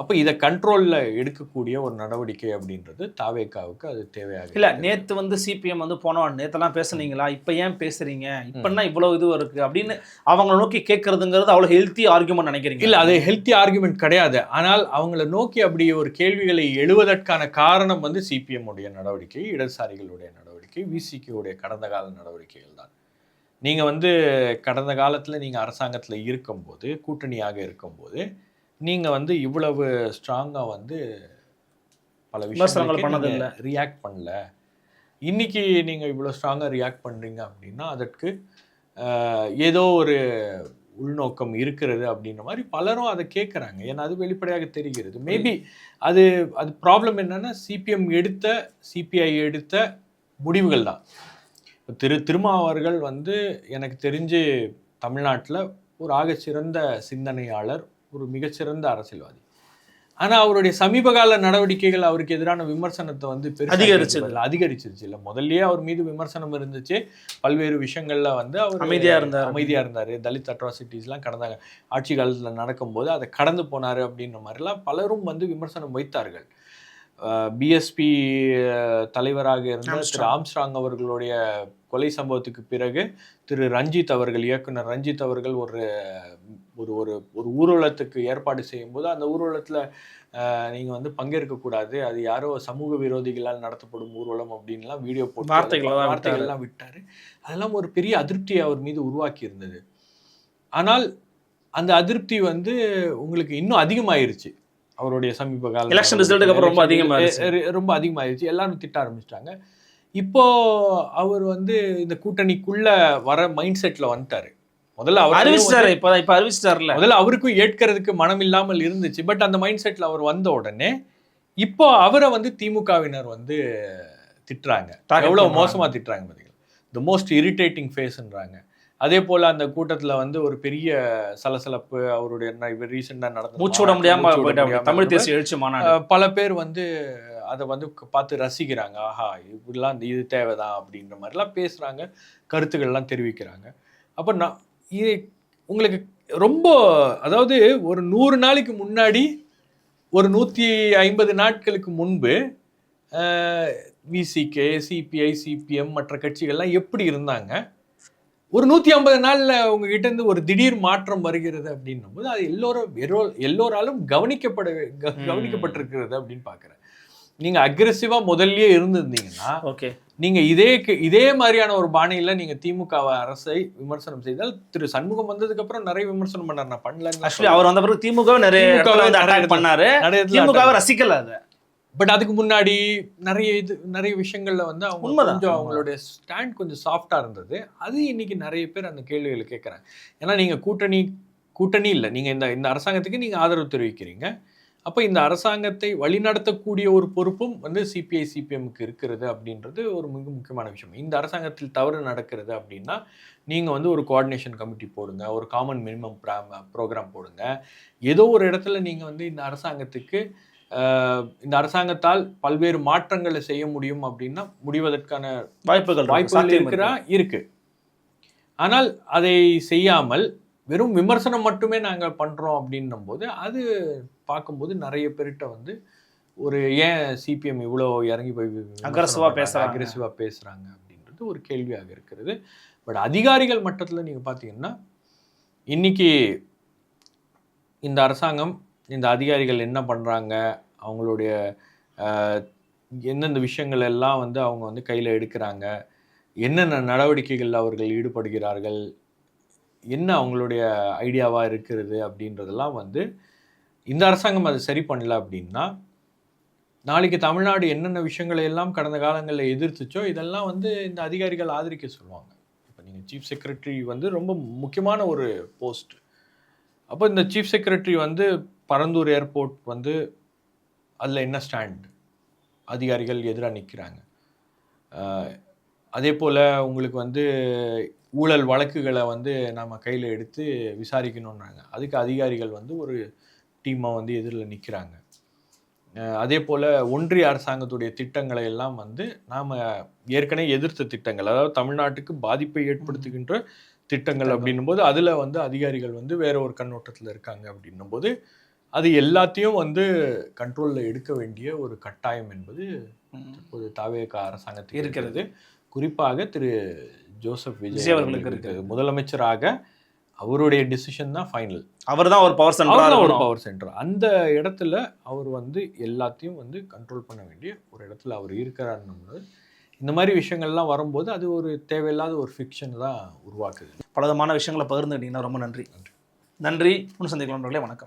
அப்போ இதை கண்ட்ரோலில் எடுக்கக்கூடிய ஒரு நடவடிக்கை அப்படின்றது தாவேகாவுக்கு அது தேவையாக இல்லை. நேற்று வந்து சிபிஎம் வந்து போனவன் நேற்றெல்லாம் பேசுனீங்களா, இப்போ ஏன் பேசுறீங்க, இப்போன்னா இவ்வளோ இது இருக்குது அப்படின்னு அவங்கள நோக்கி கேட்கறதுங்கிறது அவ்வளோ ஹெல்த்தி ஆர்குமெண்ட் நினைக்கிறீங்க? இல்லை, அது ஹெல்த்தி ஆர்குமெண்ட் கிடையாது. ஆனால் அவங்கள நோக்கி அப்படி ஒரு கேள்விகளை எழுவதற்கான காரணம் வந்து சிபிஎம் உடைய நடவடிக்கை, இடதுசாரிகளுடைய நடவடிக்கை, விசிகேவுடைய கடந்த கால நடவடிக்கைகள் தான். நீங்கள் வந்து கடந்த காலத்தில் நீங்கள் அரசாங்கத்தில் இருக்கும்போது, கூட்டணியாக இருக்கும்போது நீங்கள் வந்து இவ்வளவு ஸ்ட்ராங்காக வந்து பல விஷயங்கள் ரியாக்ட் பண்ணல. இன்னைக்கு நீங்கள் இவ்வளோ ஸ்ட்ராங்காக ரியாக்ட் பண்ணுறீங்க அப்படின்னா அதற்கு ஏதோ ஒரு உள்நோக்கம் இருக்கிறது அப்படின்ற மாதிரி பலரும் அதை கேட்குறாங்க. ஏன்னா அது வெளிப்படையாக தெரிகிறது. மேபி அது ப்ராப்ளம் என்னன்னா சிபிஐ எடுத்த முடிவுகள் தான். திருமாவர்கள் வந்து எனக்கு தெரிஞ்சு தமிழ்நாட்டில் ஒரு ஆகச்சிறந்த சிந்தனையாளர், ஒரு மிகச்சிறந்த அரசியல்வாதி. ஆனால் அவருடைய சமீபகால நடவடிக்கைகள் அவருக்கு எதிரான விமர்சனத்தை வந்து அதிகரிச்சிருச்சு. இல்லை, முதல்லயே அவர் மீது விமர்சனம் இருந்துச்சு. பல்வேறு விஷயங்கள்ல வந்து அவர் அமைதியாக இருந்தார். தலித் அட்ராசிட்டிஸ்லாம் கடந்த ஆட்சி காலத்தில் நடக்கும்போது அதை கடந்து போனார் அப்படின்ற மாதிரிலாம் பலரும் வந்து விமர்சனம் வைத்தார்கள். பிஎஸ்பி தலைவராக இருந்த திரு ஆம்ஸ்ட்ராங் அவர்களுடைய கொலை சம்பவத்துக்கு பிறகு திரு ரஞ்சித் அவர்கள், இயக்குனர் ரஞ்சித் அவர்கள் ஒரு ஒரு ஒரு ஊர்வலத்துக்கு ஏற்பாடு செய்யும்போது அந்த ஊர்வலத்தில் நீங்கள் வந்து பங்கேற்கக்கூடாது, அது யாரோ சமூக விரோதிகளால் நடத்தப்படும் ஊர்வலம் அப்படின்லாம் வீடியோ போட்டு வார்த்தைகள்லாம் விட்டார். அதெல்லாம் ஒரு பெரிய அதிருப்தியை அவர் மீது உருவாக்கி இருந்தது. ஆனால் அந்த அதிருப்தி வந்து உங்களுக்கு இன்னும் அதிகமாயிருச்சு. அவருடைய சமீப கால எலெக்ஷன் ரிசல்ட்டுக்கு அப்புறம் ரொம்ப அதிகமாயிருச்சு. எல்லாரும் திட்ட ஆரம்பிச்சிட்டாங்க. இப்போ அவர் வந்து இந்த கூட்டணிக்குள்ள வர மைண்ட் செட்ல வந்துட்டாரு. முதல்ல அவர் அறிவிச்சிட்டாருல, முதல்ல அவருக்கும் ஏற்கிறதுக்கு மனம் இல்லாமல் இருந்துச்சு. பட் அந்த மைண்ட் செட்ல அவர் வந்த உடனே இப்போ அவரை வந்து திமுகவினர் வந்து திட்டுறாங்க. எவ்வளவு மோசமா திட்டுறாங்க பார்த்தீங்களா? தி மோஸ்ட் இரிட்டேட்டிங் ஃபேஸ்ன்றாங்க. அதே போல அந்த கூட்டத்தில் வந்து ஒரு பெரிய சலசலப்பு, அவருடைய ரீசெண்டாக நடந்த மூச்சு விட முடியாமல் தமிழ் தேசிய எழுச்சி மாநாடு, பல பேர் வந்து அதை வந்து பார்த்து ரசிக்கிறாங்க. ஆஹா, இப்படிலாம் இது தேவைதான் அப்படின்ற மாதிரிலாம் பேசுகிறாங்க, கருத்துக்கள்லாம் தெரிவிக்கிறாங்க. அப்போ இது உங்களுக்கு ரொம்ப, அதாவது ஒரு 100 நாளைக்கு முன்னாடி, ஒரு 150 நாட்களுக்கு முன்பு விசிகே, சிபிஐ, சிபிஎம் மற்ற கட்சிகள்லாம் எப்படி இருந்தாங்க, ஒரு 150 நாள்ல உங்ககிட்ட இருந்து ஒரு திடீர் மாற்றம் வருகிறது அப்படின்னும் போது அது எல்லோராலும் கவனிக்கப்பட்டிருக்கிறது அப்படின்னு பார்க்குறேன். நீங்க அக்ரெசிவா முதல்லயே இருந்திருந்தீங்கன்னா ஓகே, நீங்க இதே மாதிரியான ஒரு பாணியில நீங்க திமுக அரசை விமர்சனம் செய்தால், திரு சண்முகம் வந்ததுக்கு அப்புறம் நிறைய விமர்சனம் பண்ணார். நான் பண்ணல. ஆக்சுவலி அவர் வந்த பிறகு திமுக நிறைய இடத்துல வந்து அட்டாக் பண்ணாரு, திமுகவை ரசிக்கல அது. பட் அதுக்கு முன்னாடி நிறைய விஷயங்கள்ல வந்து அவங்க உண்மைதான். கொஞ்சம் அவங்களுடைய ஸ்டாண்ட் கொஞ்சம் சாஃப்டா இருந்தது. அது இன்னைக்கு நிறைய பேர் அந்த கேள்விகளை கேட்கறாங்க. ஏன்னா நீங்க கூட்டணி இல்ல, நீங்க இந்த அரசாங்கத்துக்கு நீங்க ஆதரவு தெரிவிக்கிறீங்க. அப்ப இந்த அரசாங்கத்தை வழிநடத்தக்கூடிய ஒரு பொறுப்பும் வந்து சிபிஐ சிபிஎம்க்கு இருக்கிறது அப்படின்றது ஒரு மிக முக்கியமான விஷயம். இந்த அரசாங்கத்தில் தவறு நடக்கிறது அப்படின்னா நீங்க வந்து ஒரு கோஆர்டினேஷன் கமிட்டி போடுங்க, ஒரு காமன் மினிமம் ப்ரோக்ராம் போடுங்க. ஏதோ ஒரு இடத்துல நீங்க வந்து இந்த அரசாங்கத்தால் பல்வேறு மாற்றங்களை செய்ய முடியும் அப்படின்னா முடிவதற்கான வாய்ப்புகள் இருக்கு. ஆனால் அதை செய்யாமல் வெறும் விமர்சனம் மட்டுமே நாங்கள் பண்றோம் அப்படின்னும் போது அது பார்க்கும்போது நிறைய பேர்கிட்ட வந்து ஒரு ஏன் சிபிஎம் இவ்வளோ இறங்கி போய் அக்ரெசிவா பேசுறாங்க அப்படின்றது ஒரு கேள்வியாக இருக்கிறது. பட் அதிகாரிகள் மட்டத்தில் நீங்க பார்த்தீங்கன்னா இன்னைக்கு இந்த அரசாங்கம், இந்த அதிகாரிகள் என்ன பண்றாங்க, அவங்களுடைய எந்தெந்த விஷயங்கள் எல்லாம் வந்து அவங்க வந்து கையில் எடுக்கிறாங்க, என்னென்ன நடவடிக்கைகள் அவர்கள் ஈடுபடுகிறார்கள், என்ன அவங்களுடைய ஐடியாவாக இருக்கிறது அப்படின்றதெல்லாம் வந்து இந்த அரசாங்கம் அதை சரி பண்ணல அப்படின்னா நாளைக்கு தமிழ்நாடு என்னென்ன விஷயங்களை எல்லாம் கடந்த காலங்களில் எதிர்த்துச்சோ இதெல்லாம் வந்து இந்த அதிகாரிகள் ஆதரிக்க சொல்லுவாங்க. இப்போ நீங்கள் சீஃப் செக்ரட்டரி வந்து ரொம்ப முக்கியமான ஒரு போஸ்ட். அப்போ இந்த சீஃப் செக்ரட்டரி வந்து பரந்தூர் ஏர்போர்ட் வந்து அதில் என்ன ஸ்டாண்ட், அதிகாரிகள் எதிராக நிற்கிறாங்க. அதே போல் உங்களுக்கு வந்து ஊழல் வழக்குகளை வந்து நம்ம கையில் எடுத்து விசாரிக்கணுன்றாங்க. அதுக்கு அதிகாரிகள் வந்து ஒரு டீமாக வந்து எதிரில் நிற்கிறாங்க. அதே போல் ஒன்றிய அரசாங்கத்துடைய திட்டங்களை எல்லாம் வந்து நாம் ஏற்கனவே எதிர்த்த திட்டங்கள், அதாவது தமிழ்நாட்டுக்கு பாதிப்பை ஏற்படுத்துகின்ற திட்டங்கள் அப்படின்னும் போது அதில் வந்து அதிகாரிகள் வந்து வேற ஒரு கண்ணோட்டத்தில் இருக்காங்க அப்படின்னும் போது அது எல்லாத்தையும் வந்து கண்ட்ரோலில் எடுக்க வேண்டிய ஒரு கட்டாயம் என்பது ஒரு தாவேகா அரசாங்கத்துக்கு இருக்கிறது. குறிப்பாக திரு ஜோசப் விஜய் அவர்களுக்கு இருக்கிறது. முதலமைச்சராக அவருடைய டிசிஷன் தான் ஃபைனல். அவர் தான் ஒரு பவர் சென்டர். அந்த இடத்துல அவர் வந்து எல்லாத்தையும் வந்து கண்ட்ரோல் பண்ண வேண்டிய ஒரு இடத்துல அவர் இருக்கிறாருன்னு இந்த மாதிரி விஷயங்கள்லாம் வரும்போது அது ஒரு தேவையில்லாத ஒரு ஃபிக்ஷன் தான் உருவாக்குது. பலவிதமான விஷயங்களை பகிர்ந்துக்கிட்டீங்கன்னா ரொம்ப நன்றி. நன்றி. சந்திக்கலாம். வணக்கம்.